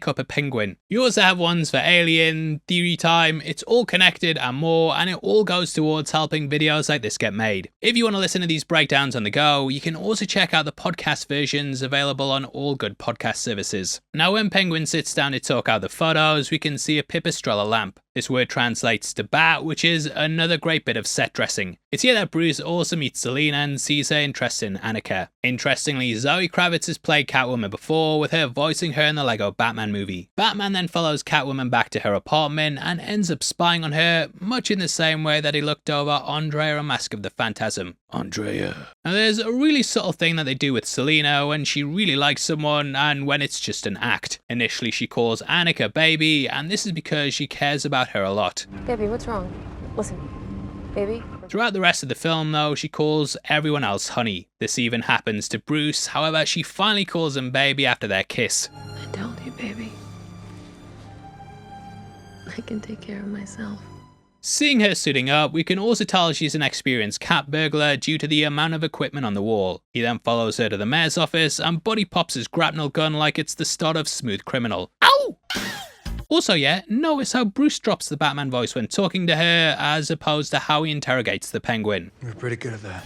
up a penguin. You also have ones for Alien, Theory Time, it's all connected and more, and it all goes towards helping videos like this get made. If you want to listen to these breakdowns on the go, you can also check out the podcast versions available on all good podcast services. Now, when Penguin sits down to talk out the photos, we can see a pipistrella lamp. This word translates to bat, which is another great bit of set dressing. It's here that Bruce also meets Selina and sees her interest in Annika. Interestingly, Zoe Kravitz has played Catwoman before, with her voicing her in the Lego Batman movie. Batman then follows Catwoman back to her apartment and ends up spying on her, much in the same way that he looked over Andrea in Mask of the Phantasm. Andrea. Now, there's a really subtle thing that they do with Selina when she really likes someone and when it's just an act. Initially, she calls Annika baby, and this is because she cares about her a lot. Baby, what's wrong? Listen, baby. Throughout the rest of the film, though, she calls everyone else honey. This even happens to Bruce, however, she finally calls him baby after their kiss. I told you, baby. I can take care of myself. Seeing her suiting up, we can also tell she's an experienced cat burglar due to the amount of equipment on the wall. He then follows her to the mayor's office and Buddy pops his grapnel gun like it's the start of Smooth Criminal. Ow! Also, notice how Bruce drops the Batman voice when talking to her as opposed to how he interrogates the Penguin. You're pretty good at that.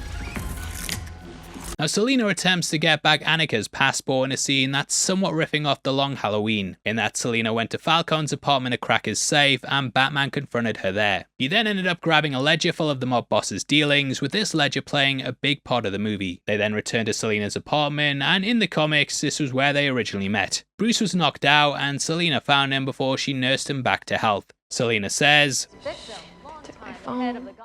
Now, Selina attempts to get back Annika's passport in a scene that's somewhat riffing off The Long Halloween, in that Selina went to Falcone's apartment to crack his safe and Batman confronted her there. He then ended up grabbing a ledger full of the mob boss's dealings, with this ledger playing a big part of the movie. They then returned to Selina's apartment, and in the comics, this was where they originally met. Bruce was knocked out and Selina found him before she nursed him back to health. Selina says,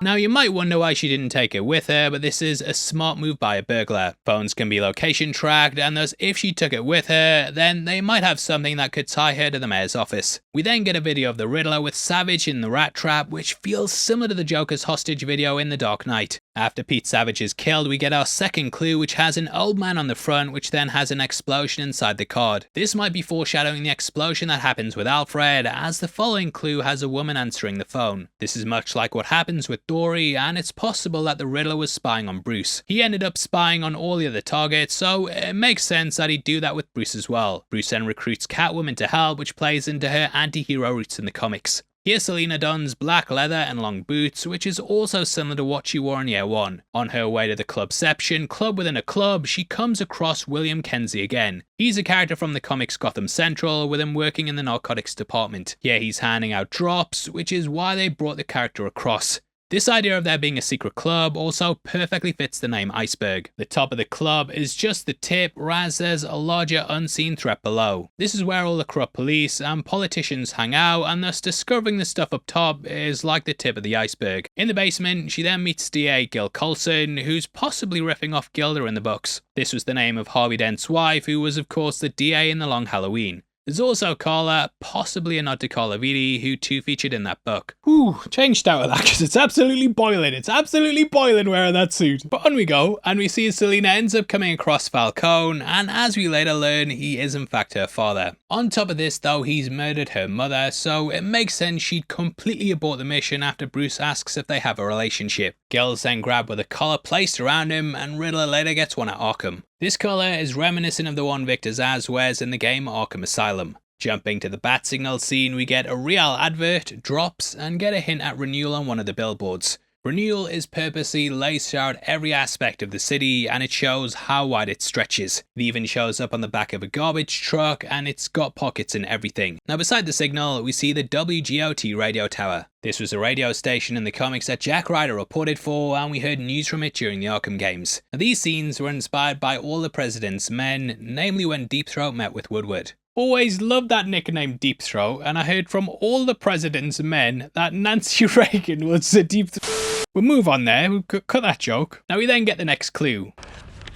now, you might wonder why she didn't take it with her, but this is a smart move by a burglar. Phones can be location tracked, and thus if she took it with her, then they might have something that could tie her to the mayor's office. We then get a video of the Riddler with Savage in the rat trap, which feels similar to the Joker's hostage video in The Dark Knight. After Pete Savage is killed, we get our second clue, which has an old man on the front, which then has an explosion inside the card. This might be foreshadowing the explosion that happens with Alfred, as the following clue has a woman answering the phone. This is much like what happens with Dory, and it's possible that the Riddler was spying on Bruce. He ended up spying on all the other targets, so it makes sense that he'd do that with Bruce as well. Bruce then recruits Catwoman to help, which plays into her anti-hero roots in the comics. Here Selina dons black leather and long boots, which is also similar to what she wore in Year One. On her way to the Clubception, club within a club, she comes across William Kenzie again. He's a character from the comics Gotham Central, with him working in the narcotics department. Here he's handing out drops, which is why they brought the character across. This idea of there being a secret club also perfectly fits the name Iceberg. The top of the club is just the tip, whereas there's a larger unseen threat below. This is where all the corrupt police and politicians hang out, and thus discovering the stuff up top is like the tip of the iceberg. In the basement, she then meets DA Gil Coulson, who's possibly riffing off Gilda in the books. This was the name of Harvey Dent's wife, who was of course the DA in The Long Halloween. There's also Carla, possibly a nod to Carla Vitti, who too featured in that book. Whew, changed out of that because it's absolutely boiling. It's absolutely boiling wearing that suit. But on we go, and we see Selina ends up coming across Falcone, and as we later learn, he is in fact her father. On top of this though, he's murdered her mother, so it makes sense she'd completely abort the mission after Bruce asks if they have a relationship. Gil's then grabbed with a collar placed around him, and Riddler later gets one at Arkham. This collar is reminiscent of the one Victor Zsasz wears in the game Arkham Asylum. Jumping to the bat signal scene, we get a Real advert, drops, and get a hint at renewal on one of the billboards. Renewal is purposely laced out every aspect of the city, and it shows how wide it stretches. It even shows up on the back of a garbage truck, and it's got pockets and everything. Now beside the signal, we see the WGOT radio tower. This was a radio station in the comics that Jack Ryder reported for, and we heard news from it during the Arkham games. Now, these scenes were inspired by All the President's Men, namely when Deep Throat met with Woodward. Always loved that nickname Deep Throat, and I heard from All the President's Men that Nancy Reagan was a Deep Throat. We'll move on there, we'll cut that joke. Now we then get the next clue.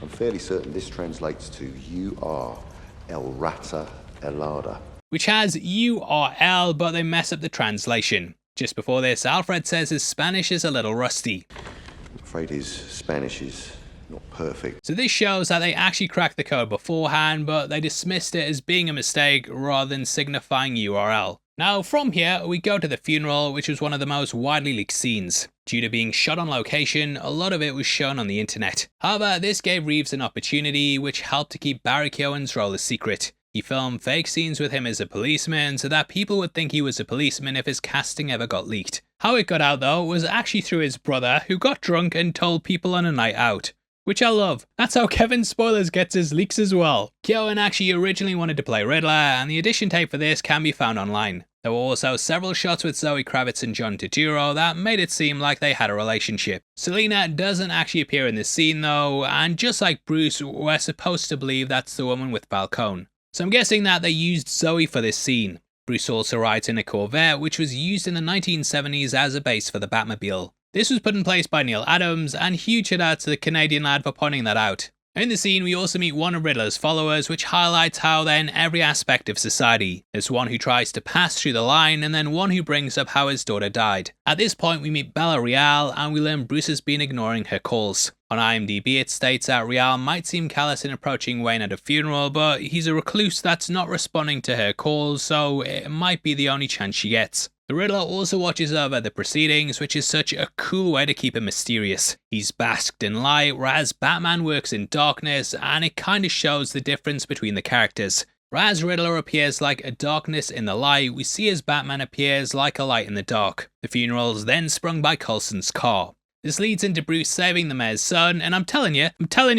I'm fairly certain this translates to "You are El Rata Elada," which has URL, but they mess up the translation. Just before this, Alfred says his Spanish is a little rusty. I'm afraid his Spanish is not perfect. So this shows that they actually cracked the code beforehand, but they dismissed it as being a mistake rather than signifying URL. Now from here, we go to the funeral, which was one of the most widely leaked scenes. Due to being shot on location, a lot of it was shown on the internet. However, this gave Reeves an opportunity which helped to keep Barry Keoghan's role a secret. He filmed fake scenes with him as a policeman so that people would think he was a policeman if his casting ever got leaked. How it got out though was actually through his brother, who got drunk and told people on a night out. Which I love. That's how Kevin Spoilers gets his leaks as well. Keoghan actually originally wanted to play Riddler, and the audition tape for this can be found online. There were also several shots with Zoe Kravitz and John Turturro that made it seem like they had a relationship. Selena doesn't actually appear in this scene though, and just like Bruce, we're supposed to believe that's the woman with Falcone. So I'm guessing that they used Zoe for this scene. Bruce also rides in a Corvette, which was used in the 1970s as a base for the Batmobile. This was put in place by Neil Adams, and huge shout out to the Canadian lad for pointing that out. In the scene, we also meet one of Riddler's followers, which highlights how they're in every aspect of society. There's one who tries to pass through the line, and then one who brings up how his daughter died. At this point, we meet Bella Real, and we learn Bruce has been ignoring her calls. On IMDb, it states that Real might seem callous in approaching Wayne at a funeral, but he's a recluse that's not responding to her calls, so it might be the only chance she gets. The Riddler also watches over the proceedings, which is such a cool way to keep it mysterious. He's basked in light, whereas Batman works in darkness, and it kinda shows the difference between the characters. Whereas Riddler appears like a darkness in the light, we see as Batman appears like a light in the dark. The funeral's then sprung by Coulson's car. This leads into Bruce saving the mayor's son, and I'm telling you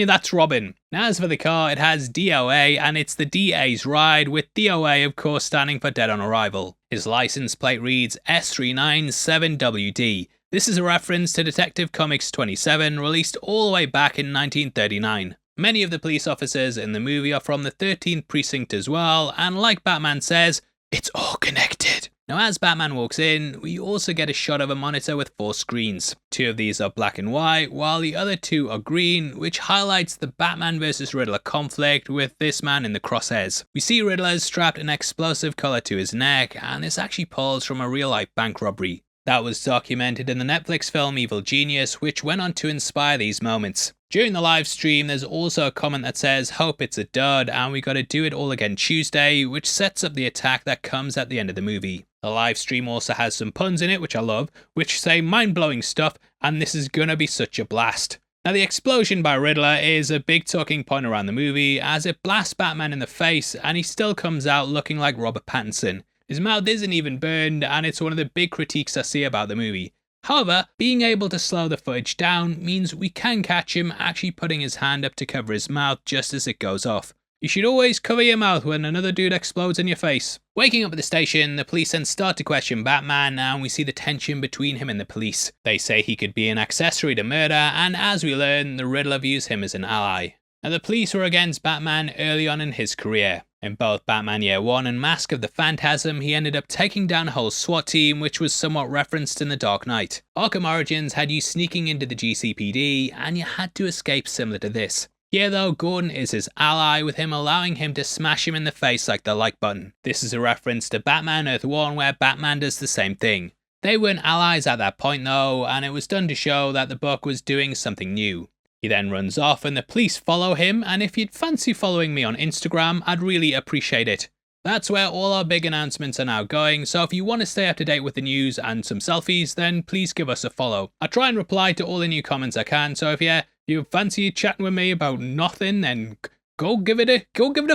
that's Robin. Now as for the car, it has DOA, and it's the DA's ride, with DOA of course standing for Dead on Arrival. His license plate reads S397WD. This is a reference to Detective Comics 27, released all the way back in 1939. Many of the police officers in the movie are from the 13th precinct as well, and like Batman says, it's all connected. Now as Batman walks in, we also get a shot of a monitor with 4 screens. 2 of these are black and white, while the other 2 are green, which highlights the Batman vs Riddler conflict with this man in the crosshairs. We see Riddler strapped an explosive collar to his neck, and this actually pulls from a real-life bank robbery. That was documented in the Netflix film Evil Genius, which went on to inspire these moments. During the live stream, there's also a comment that says, "Hope it's a dud, and we gotta do it all again Tuesday," which sets up the attack that comes at the end of the movie. The live stream also has some puns in it, which I love, which say mind-blowing stuff, and this is gonna be such a blast. Now the explosion by Riddler is a big talking point around the movie, as it blasts Batman in the face, and he still comes out looking like Robert Pattinson. His mouth isn't even burned, and it's one of the big critiques I see about the movie. However, being able to slow the footage down means we can catch him actually putting his hand up to cover his mouth just as it goes off. You should always cover your mouth when another dude explodes in your face. Waking up at the station, the police then start to question Batman, and we see the tension between him and the police. They say he could be an accessory to murder, and as we learn, the Riddler views him as an ally. Now the police were against Batman early on in his career. In both Batman Year 1 and Mask of the Phantasm, he ended up taking down a whole SWAT team, which was somewhat referenced in The Dark Knight. Arkham Origins had you sneaking into the GCPD, and you had to escape similar to this. Here though, Gordon is his ally, with him allowing him to smash him in the face like the like button. This is a reference to Batman Earth 1, where Batman does the same thing. They weren't allies at that point though, and it was done to show that the book was doing something new. He then runs off and the police follow him, and if you'd fancy following me on Instagram, I'd really appreciate it. That's where all our big announcements are now going, so if you want to stay up to date with the news and some selfies, then please give us a follow. I try and reply to all the new comments I can, so if you fancy chatting with me about nothing, then go give it a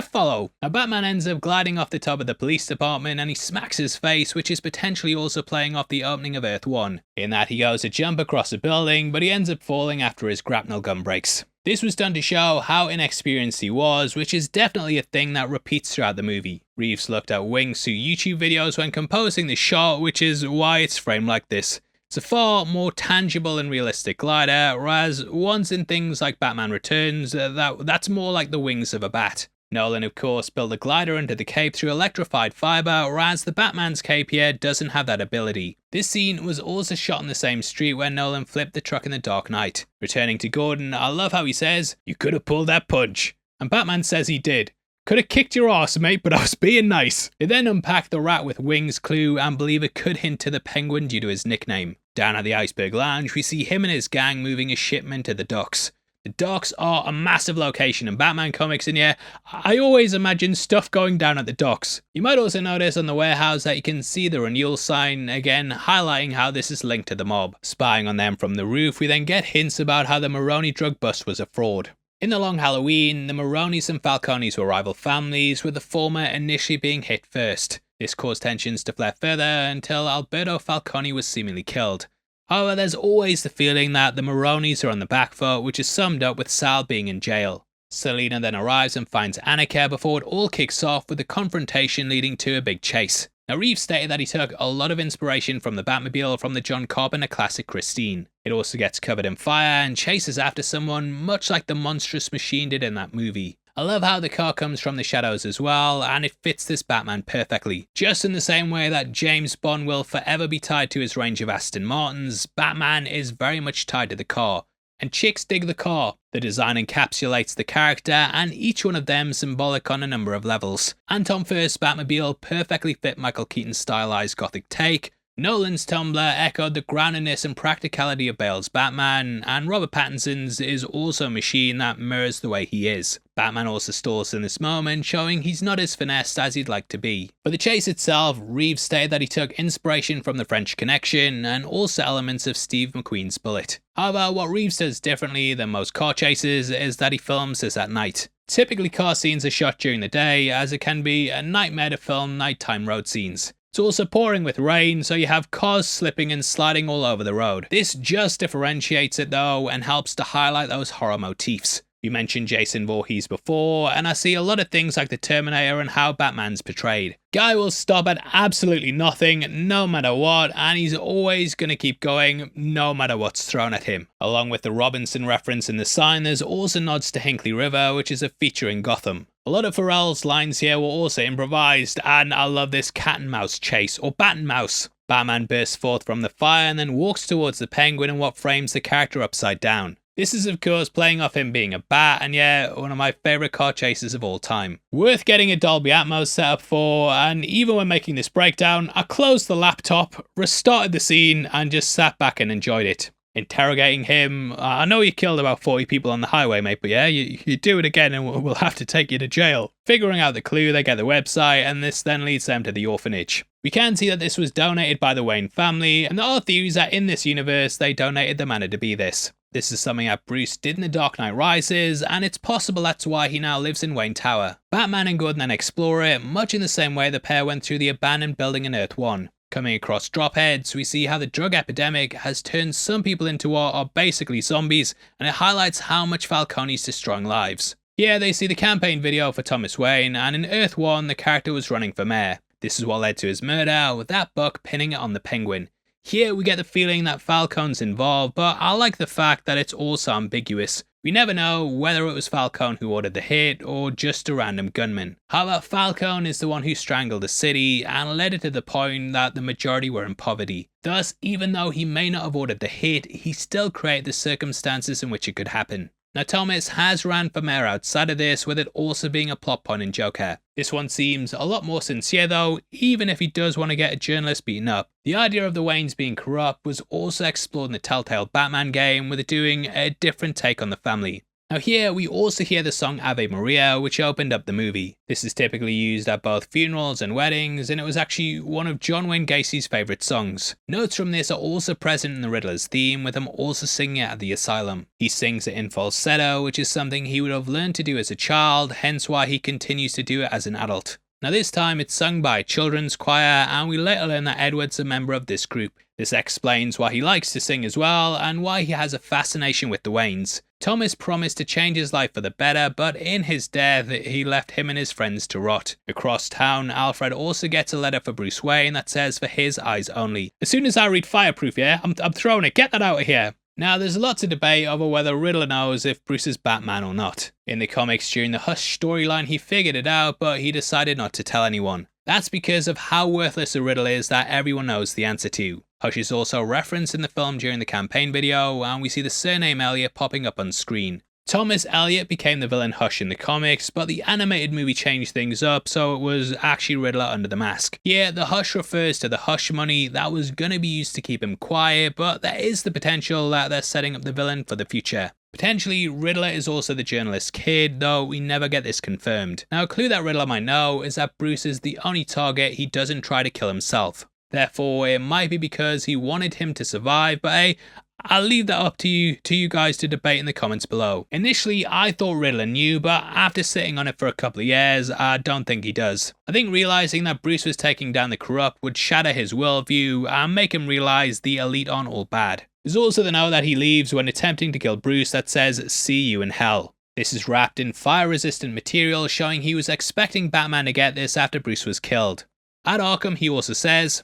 follow. Now Batman ends up gliding off the top of the police department and he smacks his face, which is potentially also playing off the opening of Earth 1, in that he goes to jump across a building, but he ends up falling after his grapnel gun breaks. This was done to show how inexperienced he was, which is definitely a thing that repeats throughout the movie. Reeves looked at wingsuit YouTube videos when composing the shot, which is why it's framed like this. It's a far more tangible and realistic glider, whereas ones in things like Batman Returns, that's more like the wings of a bat. Nolan of course built the glider into the cape through electrified fibre, whereas the Batman's cape here doesn't have that ability. This scene was also shot on the same street where Nolan flipped the truck in The Dark Knight. Returning to Gordon, I love how he says, "You could have pulled that punch." And Batman says he did. "Could have kicked your ass, mate, but I was being nice." They then unpack the rat with wings clue and believe it could hint to the Penguin due to his nickname. Down at the Iceberg Lounge, we see him and his gang moving a shipment to the docks. The The docks are a massive location in Batman comics, and yeah, I always imagine stuff going down at the docks. You might also notice on the warehouse that you can see the renewal sign, again highlighting how this is linked to the mob. Spying on them from the roof, we then get hints about how the Maroni drug bust was a fraud. In the Long Halloween, the Maronis and Falcones were rival families, with the former initially being hit first. This caused tensions to flare further until Alberto Falcone was seemingly killed. However, there's always the feeling that the Maronis are on the back foot, which is summed up with Sal being in jail. Selina then arrives and finds Annika before it all kicks off with a confrontation leading to a big chase. Now, Reeves stated that he took a lot of inspiration from the Batmobile from the John Carpenter classic Christine. It also gets covered in fire and chases after someone much like the monstrous machine did in that movie. I love how the car comes from the shadows as well, and it fits this Batman perfectly. Just in the same way that James Bond will forever be tied to his range of Aston Martins, Batman is very much tied to the car. And chicks dig the car. The design encapsulates the character, and each one of them symbolic on a number of levels. Anton Furst's Batmobile perfectly fit Michael Keaton's stylized gothic take, Nolan's Tumbler echoed the groundedness and practicality of Bale's Batman, and Robert Pattinson's is also a machine that mirrors the way he is. Batman also stalls in this moment, showing he's not as finessed as he'd like to be. For the chase itself, Reeves stated that he took inspiration from the French Connection and also elements of Steve McQueen's Bullet. However, what Reeves does differently than most car chases is that he films this at night. Typically, car scenes are shot during the day, as it can be a nightmare to film nighttime road scenes. It's also pouring with rain, so you have cars slipping and sliding all over the road. This just differentiates it though, and helps to highlight those horror motifs. We mentioned Jason Voorhees before, and I see a lot of things like the Terminator and how Batman's portrayed. Guy will stop at absolutely nothing, no matter what, and he's always going to keep going, no matter what's thrown at him. Along with the Robinson reference in the sign, there's also nods to Hinkley River, which is a feature in Gotham. A lot of Pharrell's lines here were also improvised, and I love this cat and mouse chase, or bat and mouse. Batman bursts forth from the fire and then walks towards the Penguin in what frames the character upside down. This is of course playing off him being a bat, and yeah, one of my favourite car chases of all time. Worth getting a Dolby Atmos setup for, and even when making this breakdown, I closed the laptop, restarted the scene, and just sat back and enjoyed it. Interrogating him, I know you killed about 40 people on the highway, mate, but yeah, you do it again and we'll have to take you to jail. Figuring out the clue, they get the website, and this then leads them to the orphanage. We can see that this was donated by the Wayne family, and there are theories that in this universe they donated the manor to be this. This is something that Bruce did in The Dark Knight Rises, and it's possible that's why he now lives in Wayne Tower. Batman and Gordon then explore it, much in the same way the pair went through the abandoned building in Earth 1. Coming across Dropheads, we see how the drug epidemic has turned some people into what are basically zombies, and it highlights how much Falcone's destroying lives. Here they see the campaign video for Thomas Wayne, and in Earth 1 the character was running for mayor. This is what led to his murder, with that buck pinning it on the Penguin. Here we get the feeling that Falcone's involved, but I like the fact that it's also ambiguous. We never know whether it was Falcone who ordered the hit or just a random gunman. However, Falcone is the one who strangled the city and led it to the point that the majority were in poverty. Thus, even though he may not have ordered the hit, he still created the circumstances in which it could happen. Now, Thomas has ran for mayor outside of this, with it also being a plot point in Joker. This one seems a lot more sincere though, even if he does want to get a journalist beaten up. The idea of the Waynes being corrupt was also explored in the Telltale Batman game, with it doing a different take on the family. Now here we also hear the song Ave Maria, which opened up the movie. This is typically used at both funerals and weddings, and it was actually one of John Wayne Gacy's favourite songs. Notes from this are also present in the Riddler's theme, with him also singing it at the asylum. He sings it in falsetto, which is something he would have learned to do as a child, hence why he continues to do it as an adult. Now this time it's sung by a children's choir, and we later learn that Edward's a member of this group. This explains why he likes to sing as well, and why he has a fascination with the Waynes. Thomas promised to change his life for the better, but in his death, he left him and his friends to rot. Across town, Alfred also gets a letter for Bruce Wayne that says for his eyes only. As soon as I read Fireproof, yeah, I'm throwing it, get that out of here. Now, there's lots of debate over whether Riddler knows if Bruce is Batman or not. In the comics during the Hush storyline, he figured it out, but he decided not to tell anyone. That's because of how worthless a riddle is that everyone knows the answer to. Hush is also referenced in the film during the campaign video, and we see the surname Elliot popping up on screen. Thomas Elliot became the villain Hush in the comics, but the animated movie changed things up, so it was actually Riddler under the mask. Here, the Hush refers to the hush money that was going to be used to keep him quiet, but there is the potential that they're setting up the villain for the future. Potentially, Riddler is also the journalist's kid, though we never get this confirmed. Now, a clue that Riddler might know is that Bruce is the only target he doesn't try to kill himself. Therefore, it might be because he wanted him to survive, but hey, I'll leave that up to you guys to debate in the comments below. Initially, I thought Riddler knew, but after sitting on it for a couple of years, I don't think he does. I think realizing that Bruce was taking down the corrupt would shatter his worldview and make him realize the elite aren't all bad. There's also the note that he leaves when attempting to kill Bruce that says, "See you in hell." This is wrapped in fire-resistant material, showing he was expecting Batman to get this after Bruce was killed. At Arkham, he also says,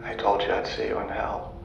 I told you I'd see you in hell.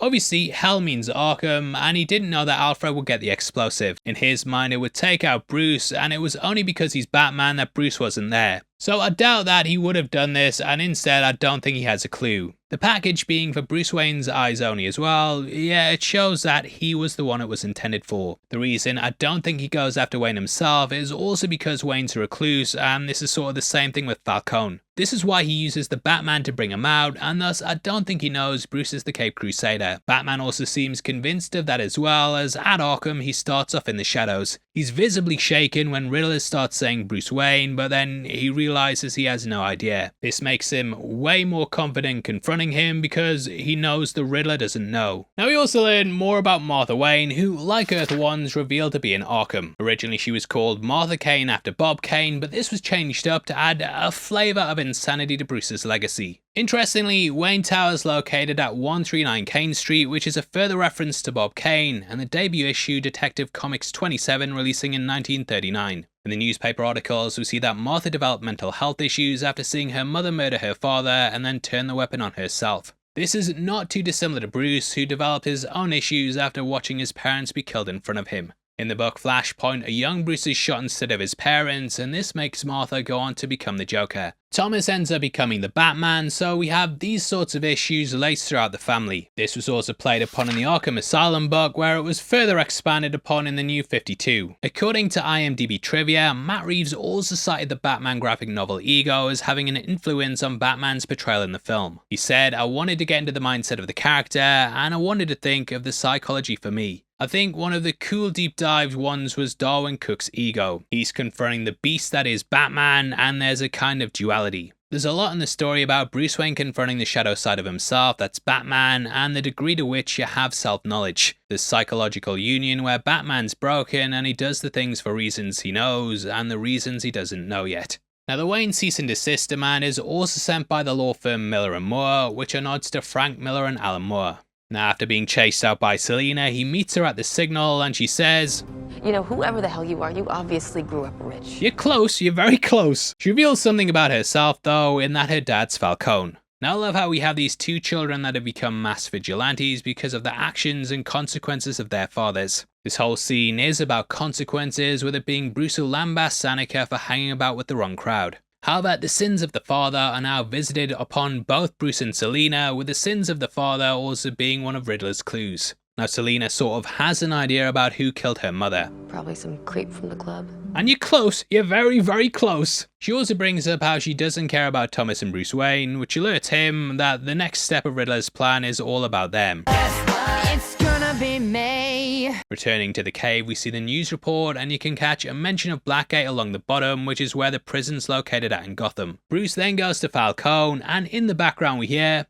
Obviously, hell means Arkham, and he didn't know that Alfred would get the explosive. In his mind, it would take out Bruce, and it was only because he's Batman that Bruce wasn't there. So I doubt that he would have done this, and instead I don't think he has a clue. The package being for Bruce Wayne's eyes only as well, yeah, it shows that he was the one it was intended for. The reason I don't think he goes after Wayne himself is also because Wayne's a recluse, and this is sort of the same thing with Falcone. This is why he uses the Batman to bring him out, and thus I don't think he knows Bruce is the Caped Crusader. Batman also seems convinced of that as well, as at Arkham he starts off in the shadows. He's visibly shaken when Riddler starts saying Bruce Wayne, but then he realizes he has no idea. This makes him way more confident confronting him because he knows the Riddler doesn't know. Now we also learn more about Martha Wayne, who, like Earth 1's, revealed to be in Arkham. Originally she was called Martha Kane after Bob Kane, but this was changed up to add a flavour of insanity to Bruce's legacy. Interestingly, Wayne Tower is located at 139 Kane Street, which is a further reference to Bob Kane and the debut issue Detective Comics 27 releasing in 1939. In the newspaper articles, we see that Martha developed mental health issues after seeing her mother murder her father and then turn the weapon on herself. This is not too dissimilar to Bruce, who developed his own issues after watching his parents be killed in front of him. In the book Flashpoint, a young Bruce is shot instead of his parents, and this makes Martha go on to become the Joker. Thomas ends up becoming the Batman, so we have these sorts of issues laced throughout the family. This was also played upon in the Arkham Asylum book, where it was further expanded upon in the New 52. According to IMDb trivia, Matt Reeves also cited the Batman graphic novel Ego as having an influence on Batman's portrayal in the film. He said, "I wanted to get into the mindset of the character, and I wanted to think of the psychology for me. I think one of the cool deep dive ones was Darwin Cook's Ego. He's confronting the beast that is Batman, and there's a kind of duality. There's a lot in the story about Bruce Wayne confronting the shadow side of himself, that's Batman, and the degree to which you have self-knowledge. This psychological union where Batman's broken and he does the things for reasons he knows and the reasons he doesn't know yet." Now the Wayne cease and desist demand is also sent by the law firm Miller & Moore, which are nods to Frank Miller and Alan Moore. Now after being chased out by Selina, he meets her at the signal and she says, You know, whoever the hell you are, you obviously grew up rich. "You're close, you're very close." She reveals something about herself though, in that her dad's Falcone. Now I love how we have these two children that have become mass vigilantes because of the actions and consequences of their fathers. This whole scene is about consequences, with it being Bruce who lambasts Annika for hanging about with the wrong crowd. However, the sins of the father are now visited upon both Bruce and Selina, with the sins of the father also being one of Riddler's clues. Now Selina sort of has an idea about who killed her mother. Probably some creep from the club. And you're close, you're very, very close. She also brings up how she doesn't care about Thomas and Bruce Wayne, which alerts him that the next step of Riddler's plan is all about them. It's gonna be May. Returning to the cave, we see the news report and you can catch a mention of Blackgate along the bottom, which is where the prison's located at in Gotham. Bruce then goes to Falcone, and in the background we hear,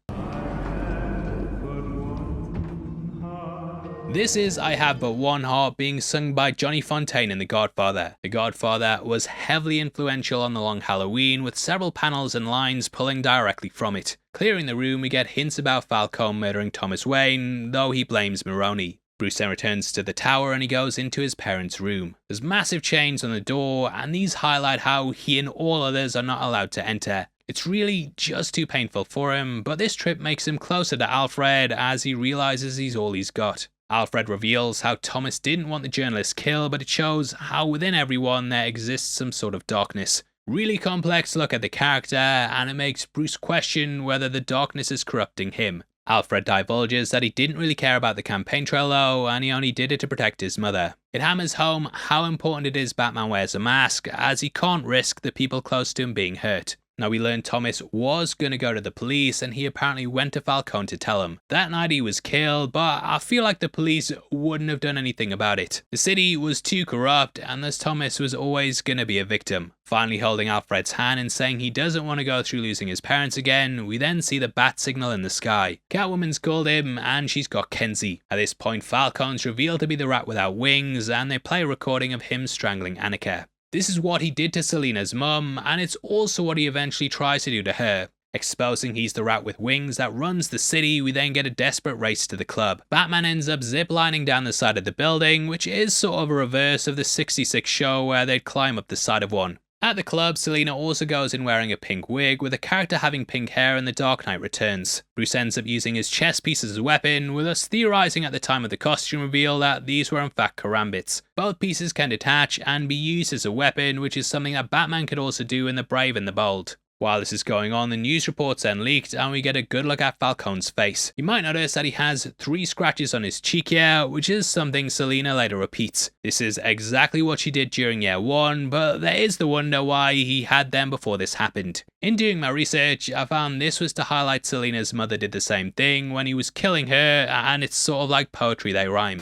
this is I Have But One Heart, being sung by Johnny Fontaine in The Godfather. The Godfather was heavily influential on The Long Halloween, with several panels and lines pulling directly from it. Clearing the room, we get hints about Falcone murdering Thomas Wayne, though he blames Maroni. Bruce then returns to the tower and he goes into his parents' room. There's massive chains on the door, and these highlight how he and all others are not allowed to enter. It's really just too painful for him, but this trip makes him closer to Alfred as he realizes he's all he's got. Alfred reveals how Thomas didn't want the journalist killed, but it shows how within everyone there exists some sort of darkness. Really complex look at the character, and it makes Bruce question whether the darkness is corrupting him. Alfred divulges that he didn't really care about the campaign trail though, and he only did it to protect his mother. It hammers home how important it is Batman wears a mask, as he can't risk the people close to him being hurt. Now we learned Thomas was going to go to the police and he apparently went to Falcone to tell him. That night he was killed, but I feel like the police wouldn't have done anything about it. The city was too corrupt and thus Thomas was always going to be a victim. Finally holding Alfred's hand and saying he doesn't want to go through losing his parents again, we then see the bat signal in the sky. Catwoman's called him and she's got Kenzie. At this point Falcone's revealed to be the rat without wings and they play a recording of him strangling Annika. This is what he did to Selina's mum and it's also what he eventually tries to do to her. Exposing he's the rat with wings that runs the city, we then get a desperate race to the club. Batman ends up ziplining down the side of the building, which is sort of a reverse of the 66 show where they'd climb up the side of one. At the club, Selina also goes in wearing a pink wig, with a character having pink hair in The Dark Knight Returns. Bruce ends up using his chess piece as a weapon, with us theorising at the time of the costume reveal that these were in fact karambits. Both pieces can detach and be used as a weapon, which is something that Batman could also do in The Brave and the Bold. While this is going on, the news reports then leaked and we get a good look at Falcone's face. You might notice that he has 3 scratches on his cheek here, which is something Selina later repeats. This is exactly what she did during year 1, but there is the wonder why he had them before this happened. In doing my research, I found this was to highlight Selina's mother did the same thing when he was killing her, and it's sort of like poetry, they rhyme.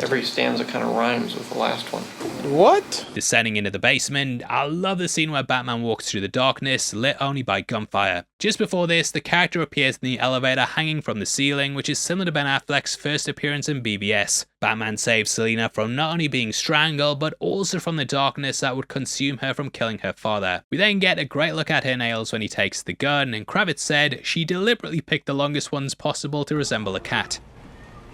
Every stanza kind of rhymes with the last one. What? Descending into the basement, I love the scene where Batman walks through the darkness, lit only by gunfire. Just before this, the character appears in the elevator hanging from the ceiling, which is similar to Ben Affleck's first appearance in BBS. Batman saves Selina from not only being strangled, but also from the darkness that would consume her from killing her father. We then get a great look at her nails when he takes the gun, and Kravitz said she deliberately picked the longest ones possible to resemble a cat.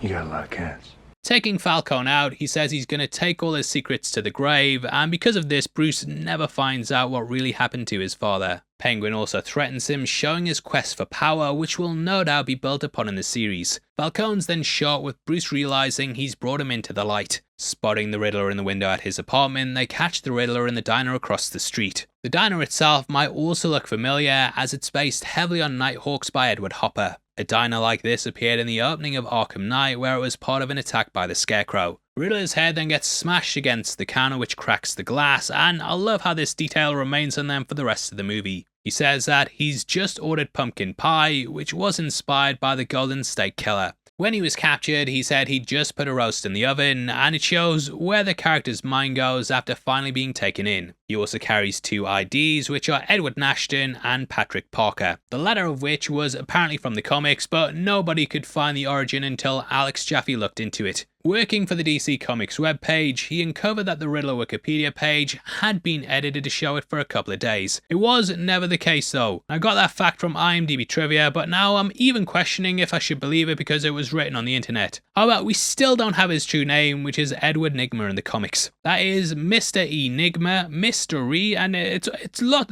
You got a lot of cats. Taking Falcone out, he says he's going to take all his secrets to the grave, and because of this, Bruce never finds out what really happened to his father. Penguin also threatens him, showing his quest for power, which will no doubt be built upon in the series. Falcone's then shot, with Bruce realising he's brought him into the light. Spotting the Riddler in the window at his apartment, they catch the Riddler in the diner across the street. The diner itself might also look familiar, as it's based heavily on Nighthawks by Edward Hopper. A diner like this appeared in the opening of Arkham Knight, where it was part of an attack by the Scarecrow. Riddler's head then gets smashed against the counter, which cracks the glass, and I love how this detail remains on them for the rest of the movie. He says that he's just ordered pumpkin pie, which was inspired by the Golden State Killer. When he was captured, he said he'd just put a roast in the oven, and it shows where the character's mind goes after finally being taken in. He also carries 2 IDs, which are Edward Nashton and Patrick Parker, the latter of which was apparently from the comics, but nobody could find the origin until Alex Jaffe looked into it. Working for the DC Comics webpage, he uncovered that the Riddler Wikipedia page had been edited to show it for a couple of days. It was never the case though. I got that fact from IMDb trivia, but now I'm even questioning if I should believe it because it was written on the internet. How about we still don't have his true name, which is Edward Nigma in the comics. That is Mr. Enigma, Mystery, and it's lots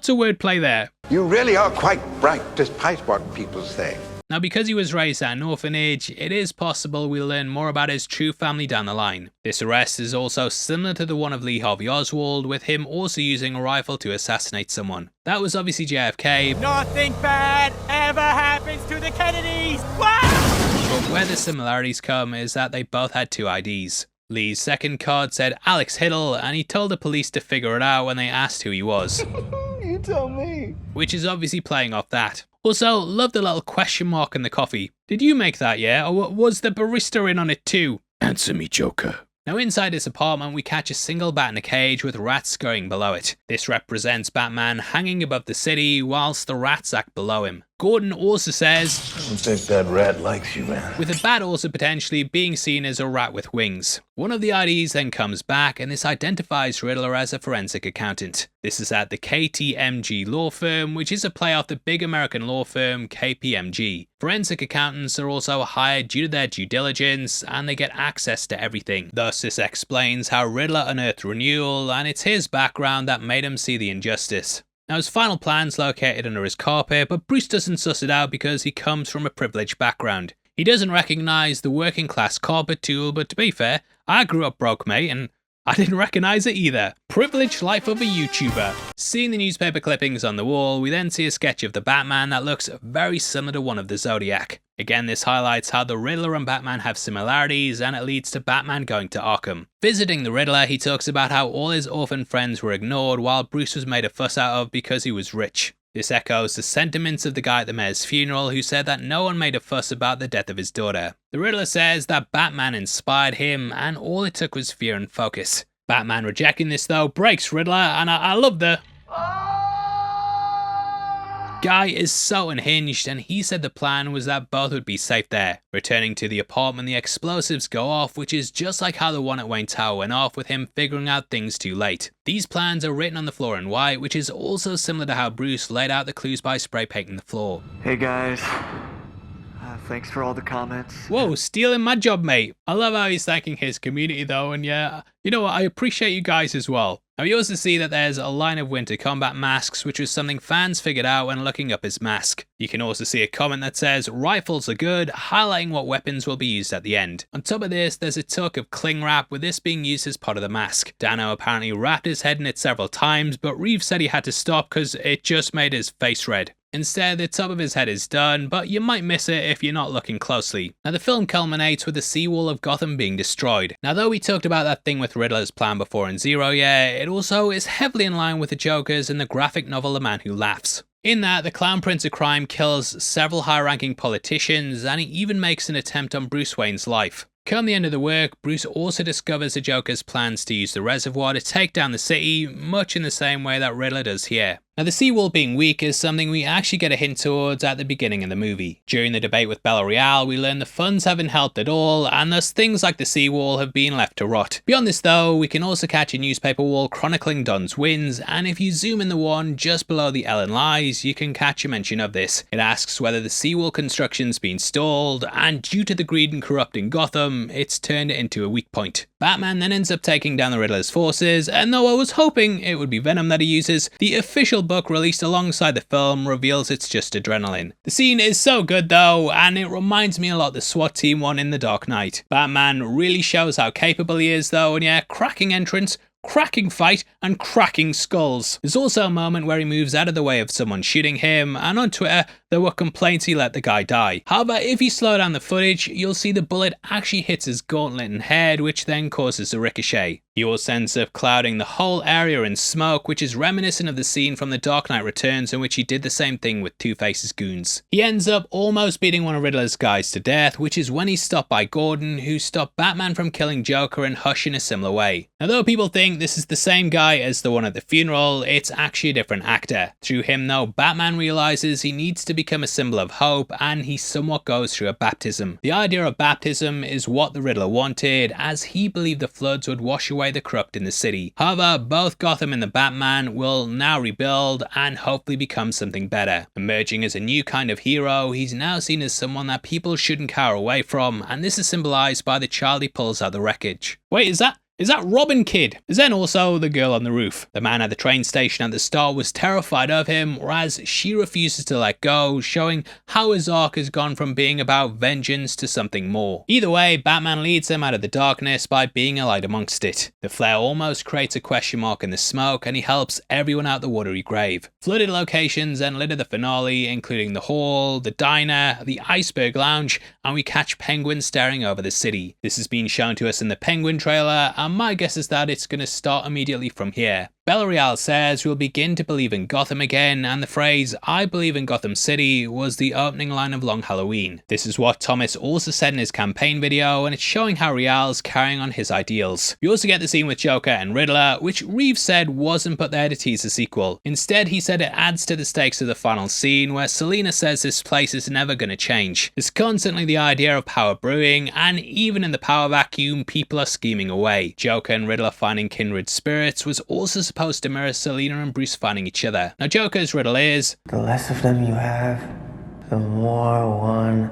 of wordplay there. You really are quite bright, despite what people say. Now, because he was raised at an orphanage, it is possible we'll learn more about his true family down the line. This arrest is also similar to the one of Lee Harvey Oswald, with him also using a rifle to assassinate someone. That was obviously JFK. Nothing bad ever happens to the Kennedys! What? But where the similarities come is that they both had 2 IDs. Lee's second card said Alex Hiddle, and he told the police to figure it out when they asked who he was. You tell me. Which is obviously playing off that. Also, love the little question mark in the coffee. Did you make that, yeah? Or was the barista in on it too? Answer me, Joker. Now inside this apartment, we catch a single bat in a cage with rats scurrying below it. This represents Batman hanging above the city whilst the rats act below him. Gordon also says, I don't think that rat likes you, man. With the bat also potentially being seen as a rat with wings. One of the IDs then comes back, and this identifies Riddler as a forensic accountant. This is at the KTMG law firm, which is a play off the big American law firm KPMG. Forensic accountants are also hired due to their due diligence, and they get access to everything. Thus, this explains how Riddler unearthed Renewal, and it's his background that made him see the injustice. Now, his final plan's located under his carpet, but Bruce doesn't suss it out because he comes from a privileged background. He doesn't recognise the working class carpet tool, but to be fair, I grew up broke, mate, and I didn't recognise it either. Privileged life of a YouTuber. Seeing the newspaper clippings on the wall, we then see a sketch of the Batman that looks very similar to one of the Zodiac. Again, this highlights how the Riddler and Batman have similarities, and it leads to Batman going to Arkham. Visiting the Riddler, he talks about how all his orphan friends were ignored while Bruce was made a fuss out of because he was rich. This echoes the sentiments of the guy at the mayor's funeral who said that no one made a fuss about the death of his daughter. The Riddler says that Batman inspired him and all it took was fear and focus. Batman rejecting this though breaks Riddler, and I love the... Guy is so unhinged, and he said the plan was that both would be safe there. Returning to the apartment, the explosives go off, which is just like how the one at Wayne Tower went off with him figuring out things too late. These plans are written on the floor in white, which is also similar to how Bruce laid out the clues by spray painting the floor. Hey guys, thanks for all the comments. Whoa, stealing my job, mate. I love how he's thanking his community though, and yeah, you know what, I appreciate you guys as well. Now you also see that there's a line of winter combat masks, which was something fans figured out when looking up his mask. You can also see a comment that says rifles are good, highlighting what weapons will be used at the end. On top of this, there's a tuck of cling wrap, with this being used as part of the mask. Dano apparently wrapped his head in it several times, but Reeves said he had to stop because it just made his face red. Instead, the top of his head is done, but you might miss it if you're not looking closely. Now the film culminates with the seawall of Gotham being destroyed. Now though we talked about that thing with Riddler's plan before in Zero, yeah, it also is heavily in line with the Joker's in the graphic novel The Man Who Laughs. In that, the Clown Prince of Crime kills several high-ranking politicians, and he even makes an attempt on Bruce Wayne's life. Come the end of the work, Bruce also discovers the Joker's plans to use the reservoir to take down the city, much in the same way that Riddler does here. Now the seawall being weak is something we actually get a hint towards at the beginning of the movie. During the debate with Bella Real, we learn the funds haven't helped at all, and thus things like the seawall have been left to rot. Beyond this though, we can also catch a newspaper wall chronicling Don's wins, and if you zoom in the one just below the Ellen lies, you can catch a mention of this. It asks whether the seawall construction's been stalled, and due to the greed and corrupt in Gotham, it's turned it into a weak point. Batman then ends up taking down the Riddler's forces, and though I was hoping it would be Venom that he uses, the official book released alongside the film reveals it's just adrenaline. The scene is so good though, and it reminds me a lot of the SWAT team one in The Dark Knight. Batman really shows how capable he is though, and yeah, cracking entrance, cracking fight, and cracking skulls. There's also a moment where he moves out of the way of someone shooting him, and on Twitter there were complaints he let the guy die. However, if you slow down the footage, you'll see the bullet actually hits his gauntlet and head, which then causes a ricochet. He also ends up clouding the whole area in smoke, which is reminiscent of the scene from The Dark Knight Returns in which he did the same thing with Two-Face's goons. He ends up almost beating one of Riddler's guys to death, which is when he's stopped by Gordon, who stopped Batman from killing Joker and Hush in a similar way. Now though people think this is the same guy as the one at the funeral, it's actually a different actor. Through him though, Batman realizes he needs to become a symbol of hope, and he somewhat goes through a baptism. The idea of baptism is what the Riddler wanted, as he believed the floods would wash away the corrupt in the city. However, both Gotham and the Batman will now rebuild and hopefully become something better. Emerging as a new kind of hero, he's now seen as someone that people shouldn't cower away from, and this is symbolized by the child he pulls out the wreckage. Wait, is that Robin Kid? There's then also the girl on the roof. The man at the train station at the start was terrified of him, whereas she refuses to let go, showing how his arc has gone from being about vengeance to something more. Either way, Batman leads them out of the darkness by being a light amongst it. The flare almost creates a question mark in the smoke, and he helps everyone out the watery grave. Flooded locations then litter the finale, including the hall, the diner, the Iceberg Lounge, and we catch Penguin staring over the city. This has been shown to us in the Penguin trailer, and my guess is that it's going to start immediately from here. Bella Real says we'll begin to believe in Gotham again, and the phrase "I believe in Gotham City" was the opening line of Long Halloween. This is what Thomas also said in his campaign video, and it's showing how Real's carrying on his ideals. We also get the scene with Joker and Riddler, which Reeves said wasn't put there to tease a sequel. Instead, he said it adds to the stakes of the final scene, where Selina says this place is never going to change. There's constantly the idea of power brewing, and even in the power vacuum, people are scheming away. Joker and Riddler finding kindred spirits was also supposed to mirror Selina and Bruce finding each other. Now Joker's riddle is, the less of them you have, the more one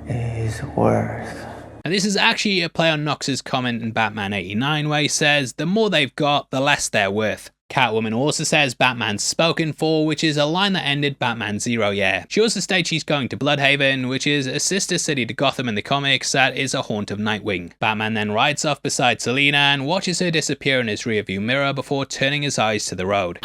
is worth. And this is actually a play on Knox's comment in Batman 89 where he says the more they've got, the less they're worth. Catwoman also says Batman's spoken for, which is a line that ended Batman Zero Year. She also states she's going to Bloodhaven, which is a sister city to Gotham in the comics that is a haunt of Nightwing. Batman then rides off beside Selina and watches her disappear in his rearview mirror before turning his eyes to the road.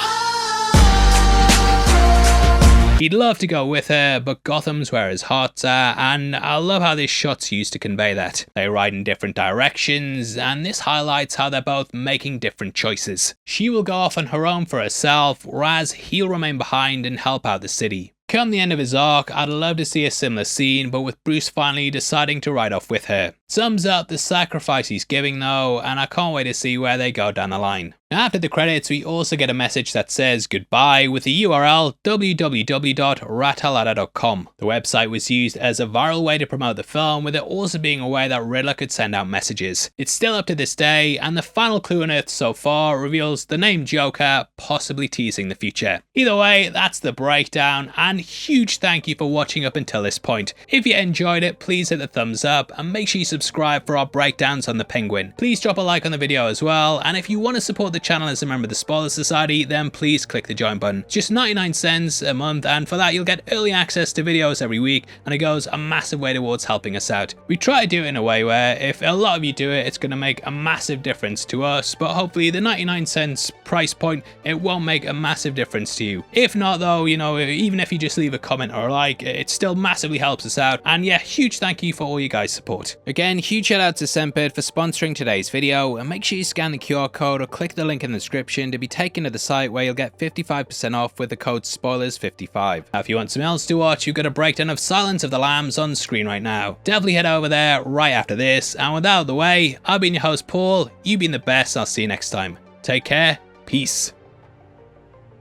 He'd love to go with her, but Gotham's where his heart's at, and I love how this shot's used to convey that. They ride in different directions, and this highlights how they're both making different choices. She will go off on her own for herself, whereas he'll remain behind and help out the city. Come the end of his arc, I'd love to see a similar scene, but with Bruce finally deciding to ride off with her. Sums up the sacrifice he's giving though, and I can't wait to see where they go down the line. After the credits, we also get a message that says goodbye with the URL www.ratalada.com. The website was used as a viral way to promote the film, with it also being a way that Riddler could send out messages. It's still up to this day, and the final clue unearthed so far reveals the name Joker, possibly teasing the future. Either way, that's the breakdown, and huge thank you for watching up until this point. If you enjoyed it, please hit the thumbs up, and make sure you subscribe for our breakdowns on the Penguin. Please drop a like on the video as well, and if you want to support the channel as a member of the Spoiler Society, then please click the join button. Just 99 cents a month, and for that you'll get early access to videos every week, and it goes a massive way towards helping us out. We try to do it in a way where if a lot of you do it, it's going to make a massive difference to us, but hopefully the 99 cents price point, it won't make a massive difference to you. If not though, you know, even if you just leave a comment or a like, it still massively helps us out, and yeah, huge thank you for all you guys' support. Again, huge shout out to Scentbird for sponsoring today's video, and make sure you scan the QR code or click the link in the description to be taken to the site where you'll get 55% off with the code SPOILERS55. Now if you want something else to watch, you've got a breakdown of Silence of the Lambs on screen right now. Definitely head over there right after this, and with that out of the way, I've been your host Paul, you've been the best, I'll see you next time. Take care, peace.